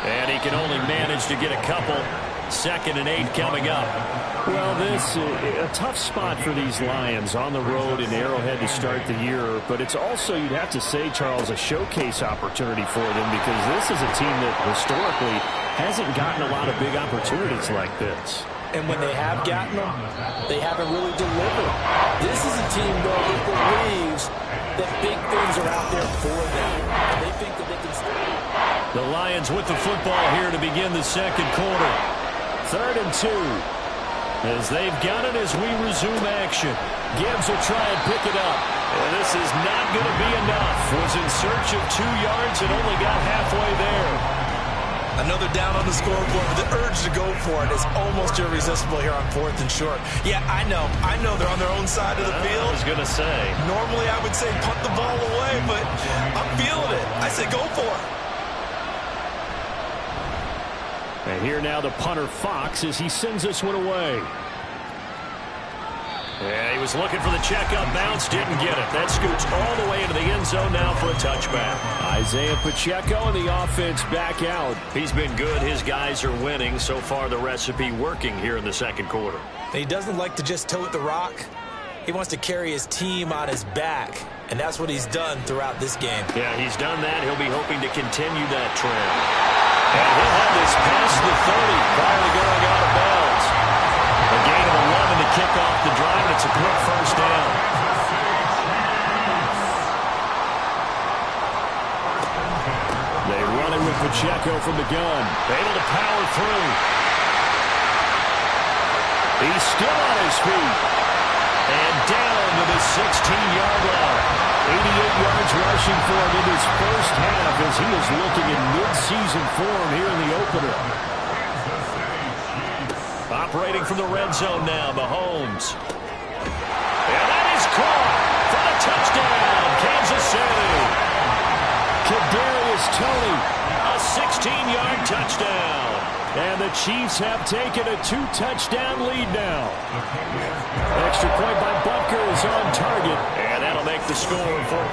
And he can only manage to get a couple. 2nd and 8 coming up. Well, this a tough spot for these Lions on the road in Arrowhead to start the year. But it's also, you'd have to say, Charles, a showcase opportunity for them because this is a team that historically hasn't gotten a lot of big opportunities like this. And when they have gotten them, they haven't really delivered. This is a team, though, that believes that big things are out there for them. And they think that they can stay. The Lions with the football here to begin the 2nd quarter. 3rd and 2. As they've got it as we resume action. Gibbs will try and pick it up. And this is not going to be enough. Was in search of 2 yards and only got halfway there. Another down on the scoreboard, but the urge to go for it is almost irresistible here on 4th and short. Yeah, I know they're on their own side of the field. I was going to say. Normally I would say punt the ball away, but I'm feeling it. I say go for it. And here now the punter Fox as he sends this one away. Yeah, he was looking for the checkup bounce, didn't get it. That scoots all the way into the end zone now for a touchback. Isaiah Pacheco and the offense back out. He's been good. His guys are winning. So far the recipe working here in the 2nd quarter. He doesn't like to just tote the rock. He wants to carry his team on his back. And that's what he's done throughout this game. Yeah, he's done that. He'll be hoping to continue that trend. And he'll have this past the 30 prior to going out of bounds. A gain of 11 to kick off the drive, and it's a quick 1st down. They run it with Pacheco from the gun. Able to power through. He's still on his feet. And down to the 16-yard line. 88 yards rushing for him in his first half as he is looking in mid-season form here in the opener. Operating from the red zone now, Mahomes. And that is caught for a touchdown, Kansas City. Kadarius Toney, a 16-yard touchdown. And the Chiefs have taken a 2-touchdown lead now. Extra point by Butker is on target. And that'll make the score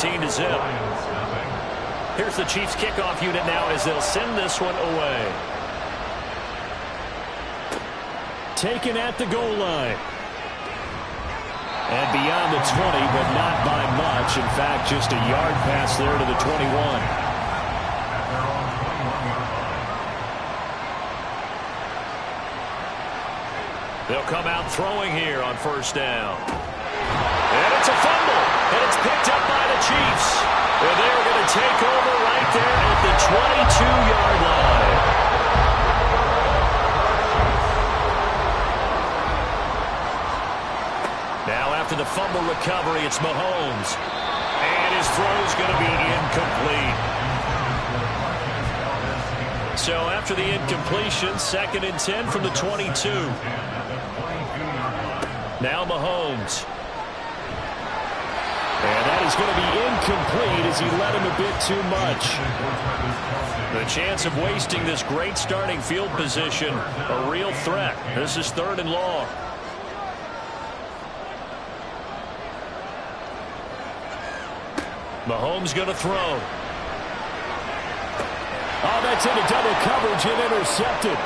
14-0. Here's the Chiefs kickoff unit now as they'll send this one away. Taken at the goal line. And beyond the 20, but not by much. In fact, just a yard pass there to the 21. They'll come out throwing here on first down. And it's a fumble. And it's picked up by the Chiefs. And they're going to take over right there at the 22-yard line. Now after the fumble recovery, it's Mahomes. And his throw's going to be incomplete. So after the incompletion, 2nd and 10 from the 22. Now Mahomes. And that is going to be incomplete as he led him a bit too much. The chance of wasting this great starting field position, a real threat. This is 3rd and long. Mahomes going to throw. Oh, that's into double coverage and intercepted.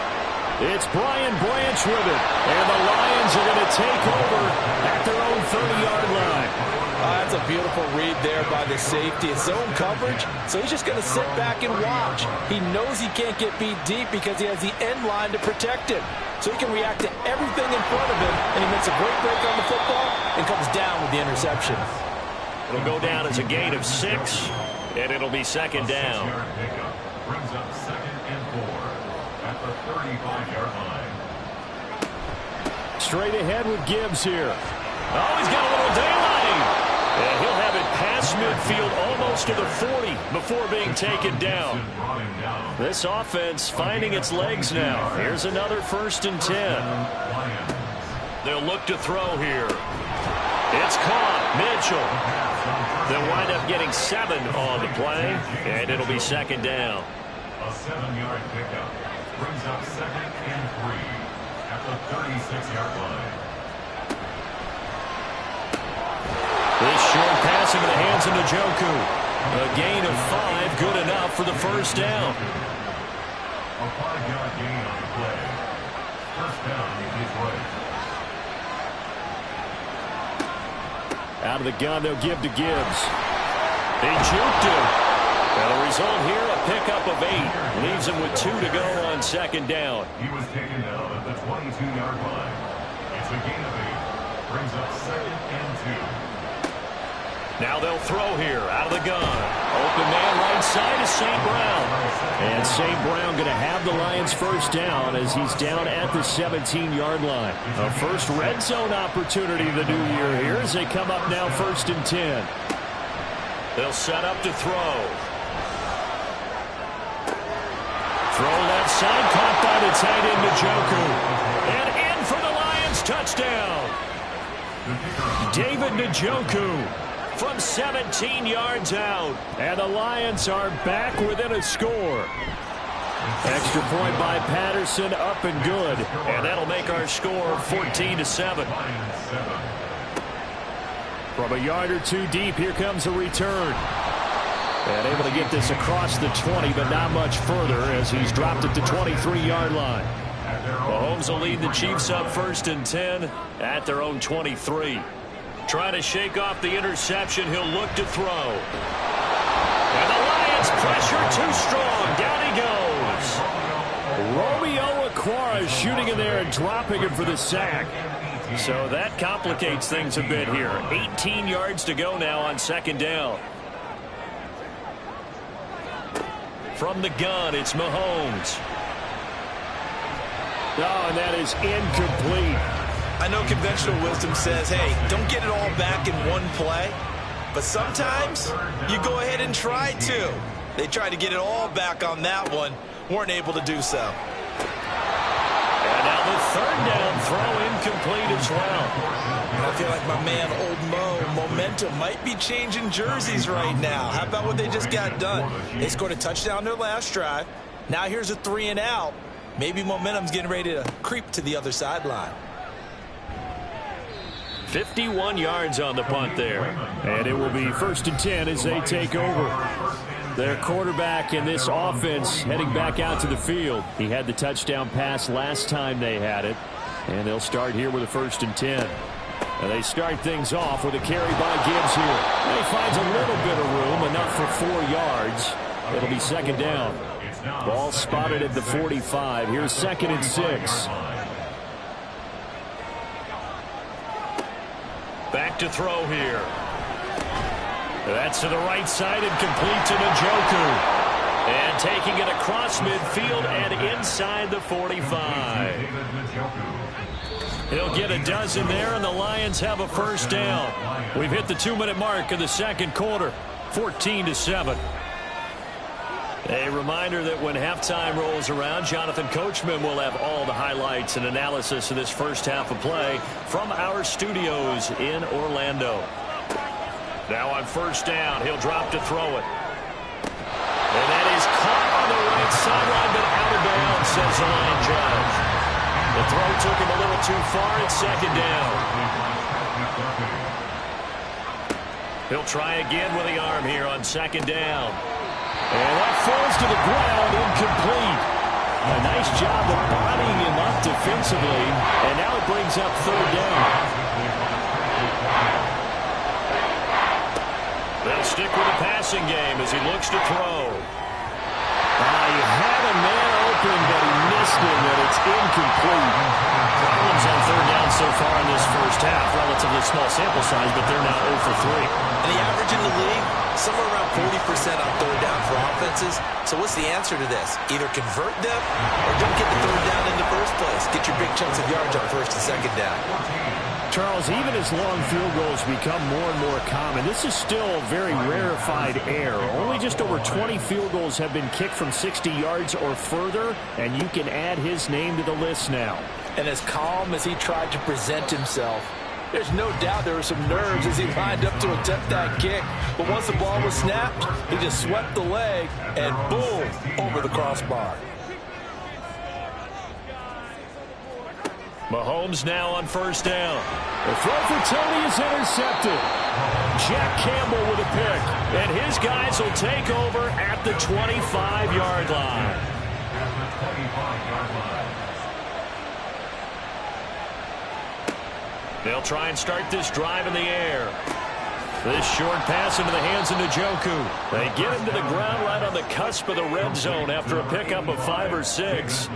It's Brian Branch with it. And the Lions are going to take over at their own 30-yard line. That's a beautiful read there by the safety. It's zone coverage, so he's just going to sit back and watch. He knows he can't get beat deep because he has the end line to protect him. So he can react to everything in front of him, and he makes a great break on the football and comes down with the interception. It'll go down as a gain of 6, and it'll be 2nd down. Brings up 2nd and 4 at the 35-yard line. Straight ahead with Gibbs here. Oh, he's got a little daylight. And he'll have it past midfield almost to the 40 before being taken down. This offense finding its legs now. Here's another 1st and 10. They'll look to throw here. It's caught. Mitchell. They'll wind up getting 7 on the play, and it'll be 2nd down. A 7-yard pickup brings up 2nd and 3 at the 36-yard line. This short pass into the hands of Njoku. A gain of 5, good enough for the 1st down. A 5-yard gain on the play. 1st down, Detroit. Out of the gun, they'll give to Gibbs. He juked him. And the result here, a pickup of 8. Leaves him with 2 to go on 2nd down. He was taken down at the 22-yard line. It's a gain of 8. Brings up 2nd and 2. Now they'll throw here, out of the gun. Open man right side is St. Brown. And St. Brown going to have the Lions 1st down as he's down at the 17-yard line. A first red zone opportunity the new year here as they come up now 1st and 10. They'll set up to throw. Throw left side, caught by the tight end Njoku. And in for the Lions, touchdown. David Njoku from 17 yards out. And the Lions are back within a score. Extra point by Patterson, up and good. And that'll make our score 14-7. From a yard or 2 deep, here comes a return. And able to get this across the 20, but not much further as he's dropped it to 23-yard line. Mahomes will lead the Chiefs up 1st and 10 at their own 23. Trying to shake off the interception. He'll look to throw. And the Lions pressure too strong. Down he goes. Romeo Okwara shooting in there and dropping him for the sack. So that complicates things a bit here. 18 yards to go now on 2nd down. From the gun, it's Mahomes. Oh, and that is incomplete. I know conventional wisdom says, hey, don't get it all back in one play. But sometimes you go ahead and try to. They tried to get it all back on that one. Weren't able to do so. And now the 3rd down throw incomplete as well. And I feel like my man, Old Mo, momentum might be changing jerseys right now. How about what they just got done? They scored a touchdown their last drive. Now here's a 3 and out. Maybe momentum's getting ready to creep to the other sideline. 51 yards on the punt there. And it will be 1st and 10 as they take over. Their quarterback in this offense heading back out to the field. He had the touchdown pass last time they had it. And they'll start here with a 1st and 10. And they start things off with a carry by Gibbs here. And he finds a little bit of room, enough for 4 yards. It'll be 2nd down. Ball spotted at the 45. Here's 2nd and 6. Back to throw here. That's to the right side and complete to Njoku. And taking it across midfield and inside the 45. He'll get a dozen there, and the Lions have a 1st down. We've hit the 2-minute mark of the 2nd quarter, 14-7. A reminder that when halftime rolls around, Jonathan Coachman will have all the highlights and analysis of this first half of play from our studios in Orlando. Now on 1st down, he'll drop to throw it. And that is caught on the right sideline, but out of bounds, says the line judge. The throw took him a little too far. It's 2nd down. He'll try again with the arm here on 2nd down. And that falls to the ground, incomplete. A nice job of bodying him up defensively, and now it brings up 3rd down. They'll stick with the passing game as he looks to throw. He had a man open, but he missed him, and it's incomplete. Problems on 3rd down so far in this first half. Relatively small sample size, but they're now 0 for 3. And the average in the league, somewhere around 40% on 3rd down for offenses. So what's the answer to this? Either convert them or don't get the 3rd down in the first place. Get your big chunks of yards on 1st and 2nd down. Charles, even as long field goals become more and more common, this is still very rarefied air. Only just over 20 field goals have been kicked from 60 yards or further, and you can add his name to the list now. And as calm as he tried to present himself, there's no doubt there were some nerves as he lined up to attempt that kick. But once the ball was snapped, he just swept the leg and boom, over the crossbar. Mahomes now on 1st down. The throw for Tony is intercepted. Jack Campbell with a pick. And his guys will take over at the 25-yard line. They'll try and start this drive in the air. This short pass into the hands of Njoku. They get him to the ground right on the cusp of the red zone after a pickup of 5 or 6.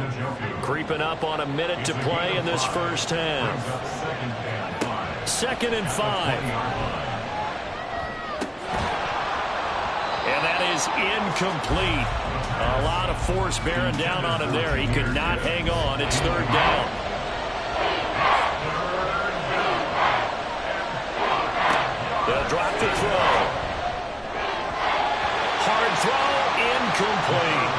Creeping up on a minute to play in this first half. 2nd and 5. And that is incomplete. A lot of force bearing down on him there. He could not hang on. It's 3rd down. They'll drop the throw. Hard throw, incomplete.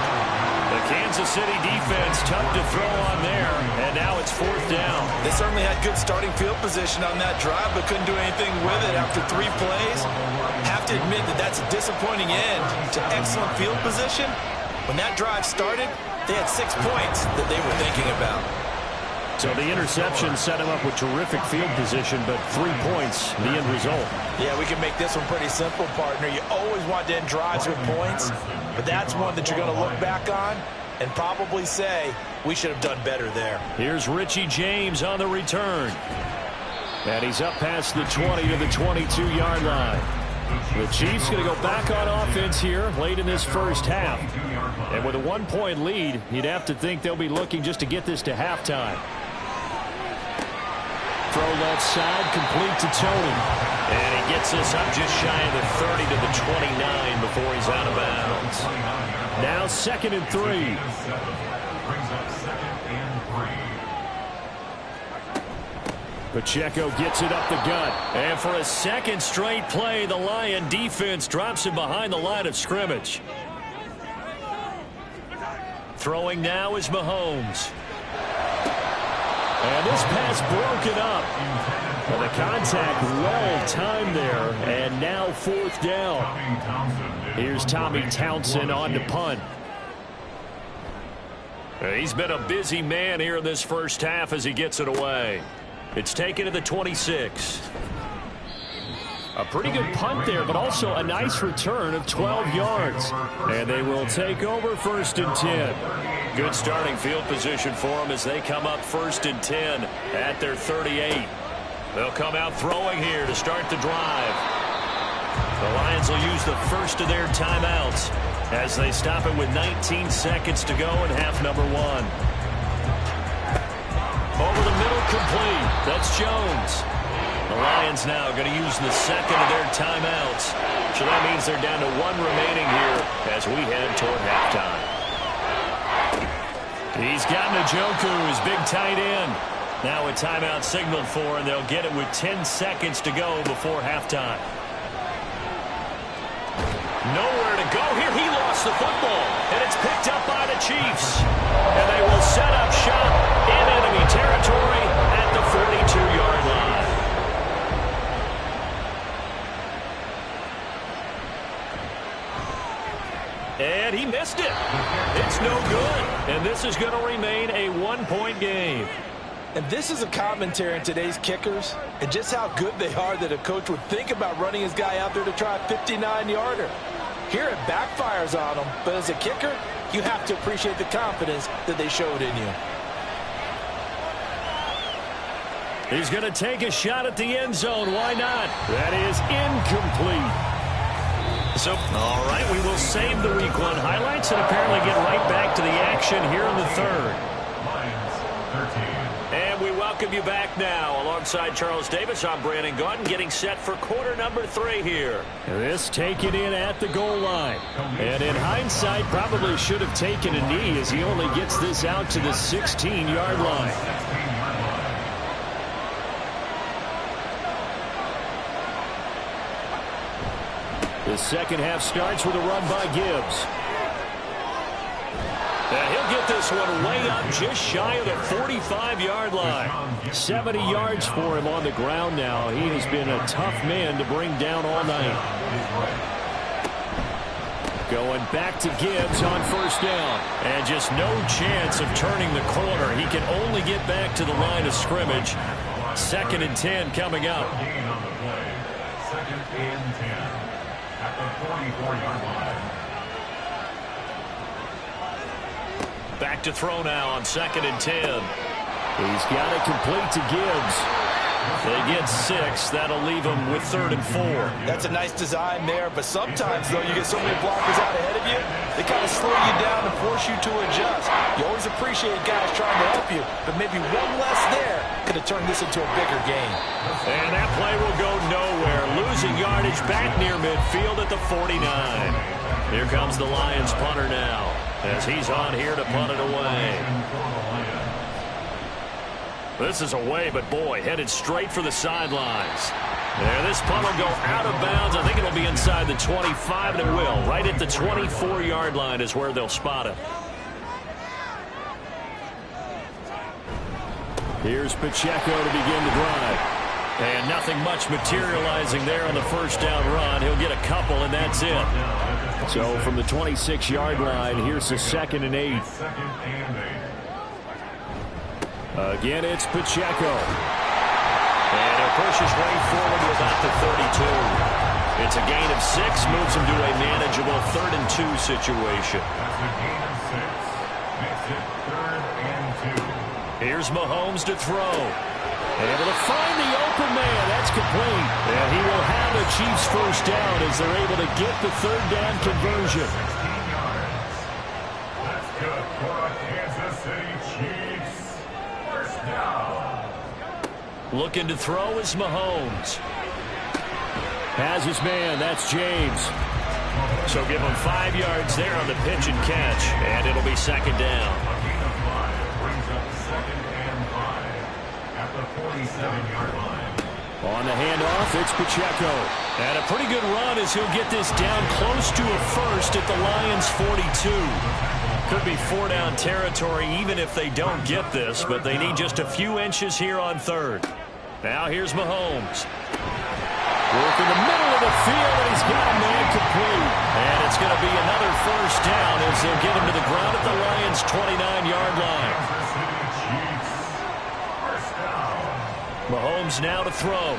The Kansas City defense tough to throw on there, and now it's 4th down. They certainly had good starting field position on that drive, but couldn't do anything with it after 3 plays. Have to admit that that's a disappointing end to excellent field position. When that drive started, they had 6 points that they were thinking about. So the interception set him up with terrific field position, but 3 points, the end result. Yeah, we can make this one pretty simple, partner. You always want to end drives with points, but that's one that you're going to look back on and probably say, we should have done better there. Here's Richie James on the return. And he's up past the 20 to the 22-yard line. The Chiefs going to go back on offense here late in this first half. And with a 1-point lead, you'd have to think they'll be looking just to get this to halftime. Throw left side, complete to Tony. And he gets this up just shy of the 30 to the 29 before he's out of bounds. Now 2nd and 3. Pacheco gets it up the gut. And for a second straight play, the Lion defense drops him behind the line of scrimmage. Throwing now is Mahomes. And this pass broken up. And the contact well timed there. And now 4th down. Here's Tommy Townsend on to punt. He's been a busy man here in this first half as he gets it away. It's taken to the 26. A pretty good punt there, but also a nice return of 12 yards. And they will take over 1st and 10. Good starting field position for them as they come up 1st and 10 at their 38. They'll come out throwing here to start the drive. The Lions will use the first of their timeouts as they stop it with 19 seconds to go in half number 1. Over the middle, complete. That's Jones. The Lions now going to use the second of their timeouts. So that means they're down to 1 remaining here as we head toward halftime. He's got Njoku, his big tight end. Now a timeout signaled for, and they'll get it with 10 seconds to go before halftime. Nowhere to go here. He lost the football, and it's picked up by the Chiefs. And they will set up shop in enemy territory at the 42-yard line. And he missed it. It's no good. And this is going to remain a 1-point game. And this is a commentary on today's kickers and just how good they are that a coach would think about running his guy out there to try a 59-yarder. Here it backfires on him, but as a kicker, you have to appreciate the confidence that they showed in you. He's going to take a shot at the end zone. Why not? That is incomplete. So, all right, we will save the Week 1 highlights and apparently get right back to the action here in the third. Lions 13. And we welcome you back now. Alongside Charles Davis, I'm Brandon Gaudin, getting set for quarter number 3 here. This taken in at the goal line. And in hindsight, probably should have taken a knee as he only gets this out to the 16-yard line. The second half starts with a run by Gibbs. And he'll get this one way up just shy of the 45-yard line. 70 yards for him on the ground now. He has been a tough man to bring down all night. Going back to Gibbs on first down. And just no chance of turning the corner. He can only get back to the line of scrimmage. 2nd and 10 coming up. Gain on the play. 2nd and 10 at the 44-yard line. Back to throw now on 2nd and 10. He's got it complete to Gibbs. They get 6. That'll leave him with 3rd and 4. That's a nice design there, but sometimes, though, you get so many blockers out ahead of you, they kind of slow you down and force you to adjust. You always appreciate guys trying to help you, but maybe one less there could have turned this into a bigger game. And that play will go nowhere. Losing yardage back near midfield at the 49. Here comes the Lions punter now, as he's on here to punt it away. This is away, but boy, headed straight for the sidelines. And this punt will go out of bounds. I think it'll be inside the 25, and it will. Right at the 24-yard line is where they'll spot it. Here's Pacheco to begin the drive. And nothing much materializing there on the first down run. He'll get a couple, and that's it. So from the 26-yard line, here's the 2nd and 8. Again, it's Pacheco. And he'll push his way forward to about the 32. It's a gain of 6, moves him to a manageable 3rd and 2 situation. That's a gain of 6. Makes it 3rd and 2. Here's Mahomes to throw. And able to find the open man. That's complete. And he will have the Chiefs first down as they're able to get the 3rd down conversion. 16 yards. That's good for a Kansas City Chiefs. First down. Looking to throw is Mahomes. Has his man. That's James. So give him 5 yards there on the pitch and catch. And it'll be 2nd down. A gain of 5 brings up 2nd and 5 at the 47-yard line. On the handoff, it's Pacheco. And a pretty good run as he'll get this down close to a first at the Lions' 42. Could be 4-down territory even if they don't get this, but they need just a few inches here on 3rd. Now here's Mahomes. Work in the middle of the field, and he's got a man complete. And it's that's going to be another first down as they'll get him to the ground at the Lions' 29-yard line. Mahomes now to throw.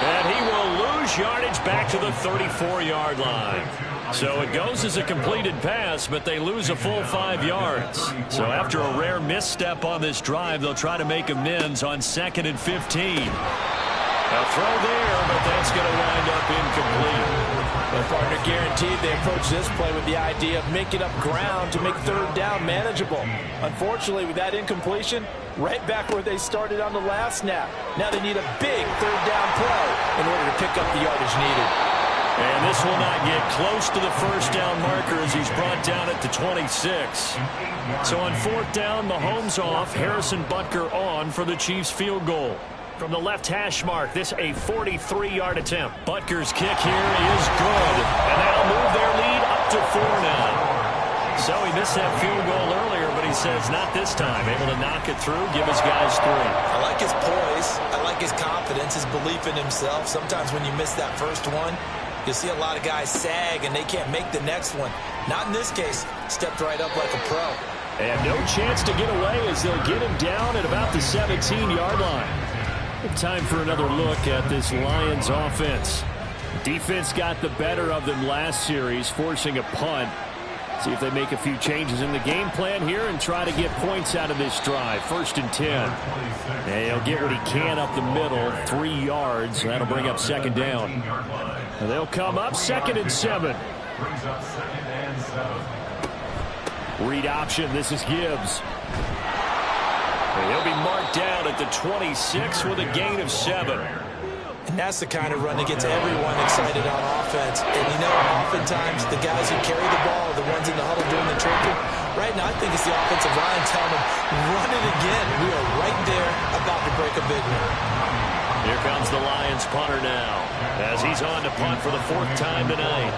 And he will lose yardage back to the 34-yard line. So it goes as a completed pass, but they lose a full 5 yards. So after a rare misstep on this drive, they'll try to make amends on 2nd and 15. A throw there, but that's going to wind up incomplete. Their partner guaranteed they approach this play with the idea of making up ground to make 3rd down manageable. Unfortunately, with that incompletion, right back where they started on the last snap. Now they need a big 3rd down play in order to pick up the yardage needed. And this will not get close to the first down marker as he's brought down at the 26. So on 4th down, Mahomes off, Harrison Butker on for the Chiefs field goal. From the left hash mark, this a 43-yard attempt. Butker's kick here is good. And that'll move their lead up to 4 now. So he missed that field goal earlier, but he says not this time. Able to knock it through, give his guys 3. I like his poise. I like his confidence, his belief in himself. Sometimes when you miss that first one, you'll see a lot of guys sag and they can't make the next one. Not in this case. Stepped right up like a pro. And no chance to get away as they'll get him down at about the 17-yard line. Time for another look at this Lions offense. Defense got the better of them last series, forcing a punt. See if they make a few changes in the game plan here and try to get points out of this drive. 1st and 10. And he'll get what he can up the middle, 3 yards. That'll bring up 2nd down. And they'll come up 2nd and 7. Read option. This is Gibbs. And he'll be marked down at the 26 with a gain of 7. And that's the kind of run that gets everyone excited on offense. And you know, oftentimes the guys who carry the ball are the ones in the huddle doing the tricking. Right now, I think it's the offensive line telling them, run it again. We are right there about to break a big one. Here comes the Lions punter now as he's on to punt for the 4th time tonight.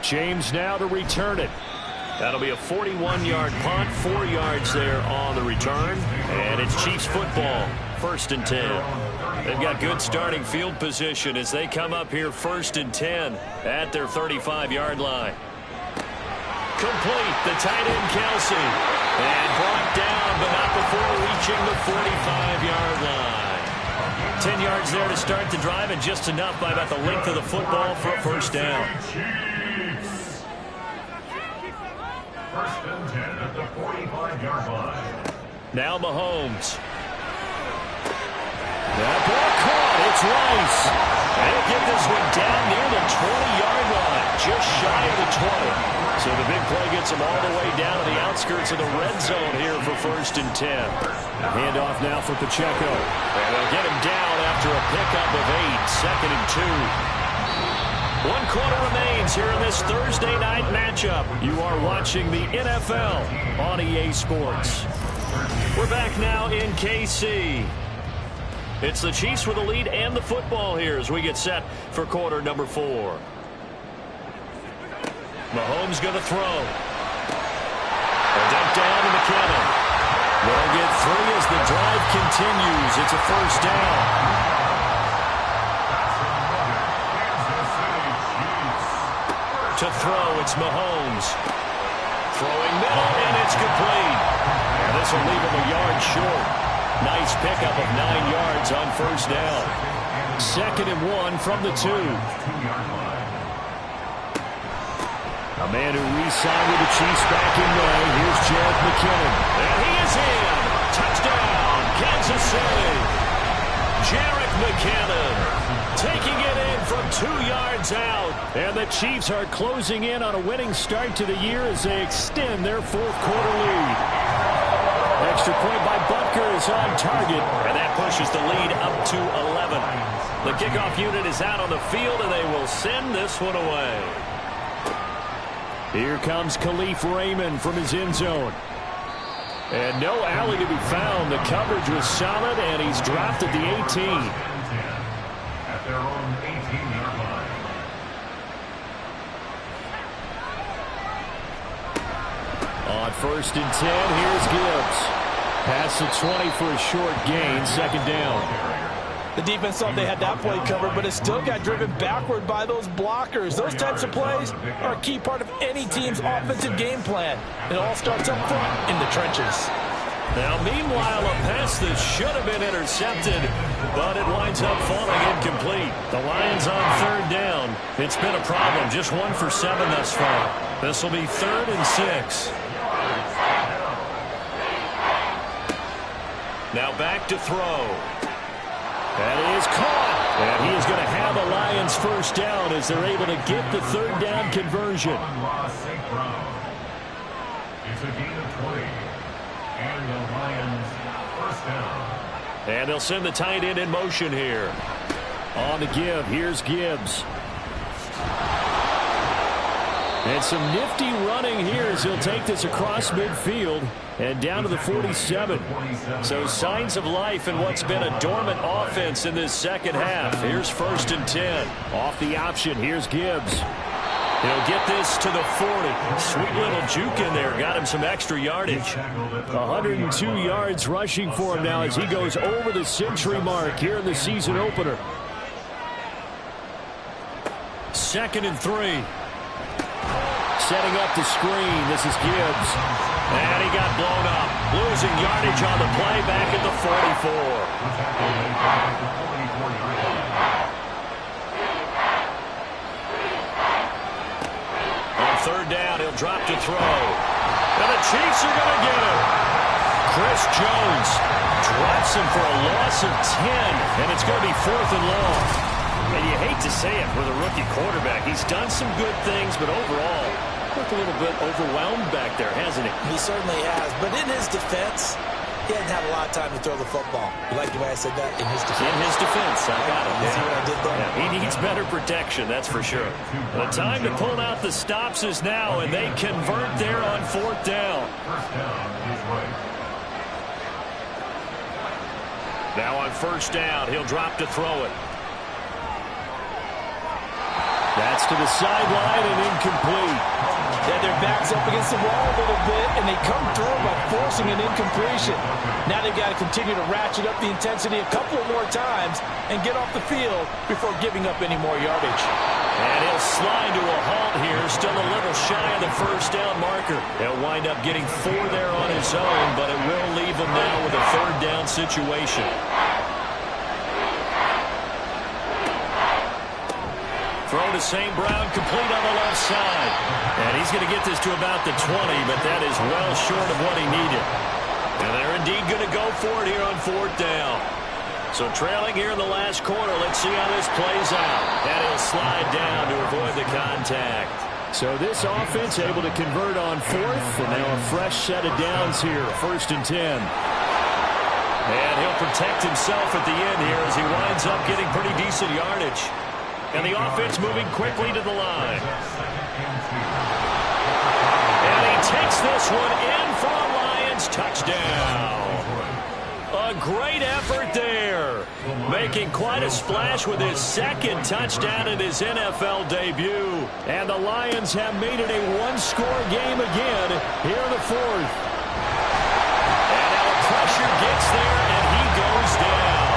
James now to return it. That'll be a 41-yard punt, 4 yards there on the return. And it's Chiefs football, 1st and 10. They've got good starting field position as they come up here 1st and 10 at their 35-yard line. Complete, the tight end Kelsey. And brought down, but not before reaching the 45-yard line. 10 yards there to start the drive, and just enough by about the length of the football for a 1st down. 1st and 10 at the 45-yard line. Now Mahomes. That ball caught. It's Rice. And he'll get this one down near the 20-yard line, just shy of the 20. So the big play gets him all the way down to the outskirts of the red zone here for 1st and 10. Handoff now for Pacheco. And they'll get him down after a pickup of 8, 2nd and 2. 1 quarter remains here in this Thursday night matchup. You are watching the NFL on EA Sports. We're back now in KC. It's the Chiefs with the lead and the football here as we get set for quarter number 4. Mahomes going to throw. A dump down to McKinnon. They'll get 3 as the drive continues. It's a 1st down. To throw, it's Mahomes. Throwing middle, and it's complete. And this will leave him a yard short. Nice pickup of 9 yards on 1st down. 2nd and 1 from the 2. A man who re-signed with the Chiefs back in May. Here's Jerick McKinnon. And he is in. Touchdown, Kansas City. Jerick McKinnon taking it in from 2 yards out. And the Chiefs are closing in on a winning start to the year as they extend their 4th quarter lead. Extra point by Butker is on target, and that pushes the lead up to 11. The kickoff unit is out on the field, and they will send this one away. Here comes Khalif Raymond from his end zone. And no alley to be found. The coverage was solid, and he's dropped at the 18. At their own 18-yard line. On 1st and 10, here's Gibbs. Past the 20 for a short gain, second down. The defense thought they had that play covered, but it still got driven backward by those blockers. Those types of plays are a key part of any team's offensive game plan. It all starts up front in the trenches. Now, meanwhile, a pass that should have been intercepted, but it winds up falling incomplete. The Lions on third down. It's been a problem. Just 1 for 7 thus far. This will be 3rd and 6. Now back to throw. That is caught. And he is going to have the Lions first down as they're able to get the third down conversion. It's a gain of 20. And the Lions first down. And they'll send the tight end in motion here. On the give, here's Gibbs. And some nifty running here as he'll take this across midfield and down to the 47. So signs of life in what's been a dormant offense in this second half. Here's 1st and 10. Off the option, here's Gibbs. He'll get this to the 40. Sweet little juke in there. Got him some extra yardage. 102 yards rushing for him now as he goes over the century mark here in the season opener. 2nd and 3. Setting up the screen. This is Gibbs. And he got blown up. Losing yardage on the play back at the 44. On third down, he'll drop to throw. And the Chiefs are going to get him. Chris Jones drops him for a loss of 10. And it's going to be 4th and long. And you hate to say it for the rookie quarterback. He's done some good things, but overall, looked a little bit overwhelmed back there, hasn't he? He certainly has. But in his defense, he hadn't had a lot of time to throw the football. You like the way I said that? In his defense. In his defense, I got it. You see what I did there? Yeah, he needs better protection, that's for sure. The time to pull out the stops is now, and they convert there on 4th down. First down is right. Now on 1st down, he'll drop to throw it. That's to the sideline and incomplete. Yeah, their back's up against the wall a little bit, and they come through by forcing an incompletion. Now they've got to continue to ratchet up the intensity a couple more times and get off the field before giving up any more yardage. And he'll slide to a halt here, still a little shy of the 1st down marker. He'll wind up getting 4 there on his own, but it will leave him now with a 3rd down situation. Throw to St. Brown, complete on the left side. And he's going to get this to about the 20, but that is well short of what he needed. And they're indeed going to go for it here on 4th down. So trailing here in the last quarter, let's see how this plays out. And he'll slide down to avoid the contact. So this offense able to convert on 4th, and now a fresh set of downs here, 1st and 10. And he'll protect himself at the end here as he winds up getting pretty decent yardage. And the offense moving quickly to the line. And he takes this one in for a Lions touchdown. A great effort there. Making quite a splash with his 2nd touchdown in his NFL debut. And the Lions have made it a 1-score game again here in the 4th. And now pressure gets there, and he goes down.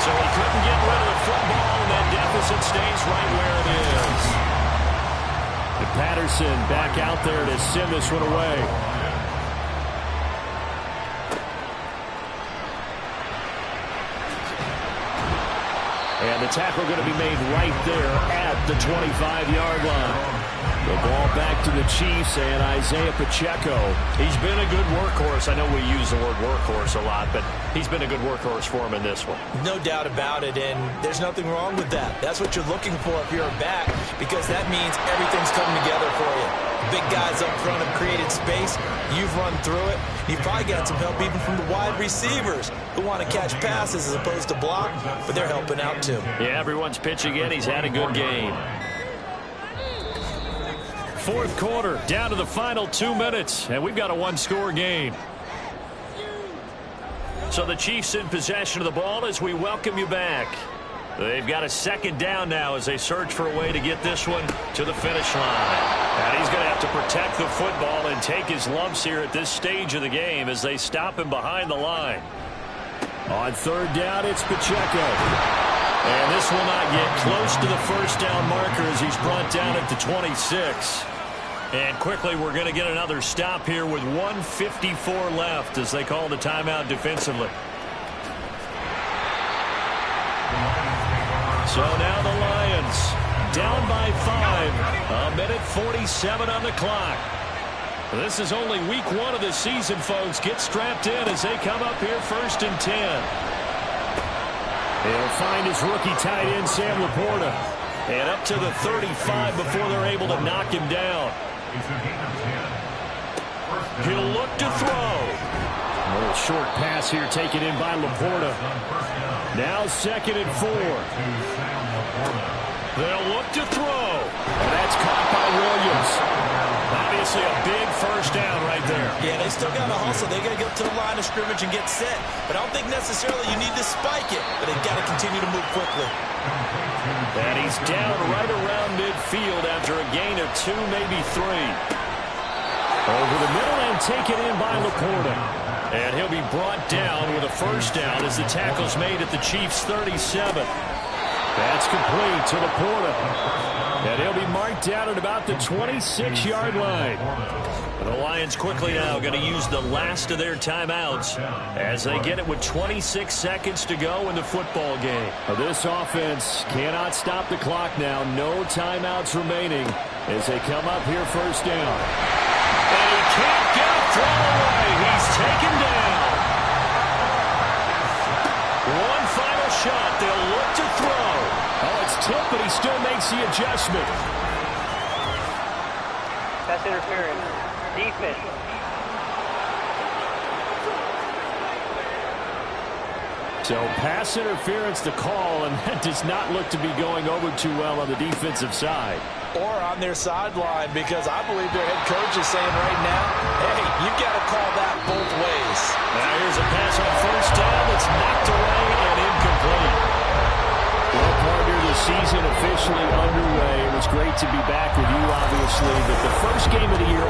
So he couldn't get rid of the football, and that deficit stays right where it is. And Patterson back out there to send this one away. And the tackle going to be made right there at the 25-yard line. The ball back to the Chiefs and Isaiah Pacheco. He's been a good workhorse. I know we use the word workhorse a lot, but he's been a good workhorse for him in this one. No doubt about it, and there's nothing wrong with that. That's what you're looking for if you're a back, because that means everything's coming together for you. Big guys up front have created space. You've run through it. You've probably got some help even from the wide receivers who want to catch passes as opposed to block, but they're helping out too. Yeah, everyone's pitching in. He's had a good game. 4th quarter, down to the final 2 minutes, and we've got a 1-score game. So the Chiefs in possession of the ball as we welcome you back. They've got a 2nd down now as they search for a way to get this one to the finish line. And he's going to have to protect the football and take his lumps here at this stage of the game as they stop him behind the line. On third down, it's Pacheco. And this will not get close to the first down marker as he's brought down at the 26. And quickly, we're going to get another stop here with 1:54 left as they call the timeout defensively. So now the Lions down by 5. 1:47 on the clock. This is only week 1 of the season, folks. Get strapped in as they come up here 1st and 10. He'll find his rookie tight end, Sam Laporta. And up to the 35 before they're able to knock him down. He'll look to throw. A little short pass here taken in by Laporta. Now 2nd and 4. They'll look to throw. And that's caught by Williams. Obviously a big first down right there. Yeah, they still got to hustle. They got to get to the line of scrimmage and get set. But I don't think necessarily you need to spike it. But they got to continue to move quickly. And he's down right around midfield after a gain of 2, maybe 3. Over the middle and taken in by Laporta. And he'll be brought down with a first down as the tackle's made at the Chiefs' 37. That's complete to Laporta. And he'll be marked down at about the 26-yard line. The Lions quickly now going to use the last of their timeouts as they get it with 26 seconds to go in the football game. This offense cannot stop the clock now. No timeouts remaining as they come up here 1st down. And he can't get a throw away. He's taken down. One final shot. They'll look to throw. Oh, it's tipped, but he still makes the adjustment. That's interference. Defense. So pass interference the call, and that does not look to be going over too well on the defensive side. Or on their sideline, because I believe their head coach is saying right now, hey, you've got to call that both ways. Now here's a pass on 1st down that's knocked away and incomplete. Well, partner, the season officially underway. It was great to be back with you, obviously, but the first game of the year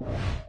Bye.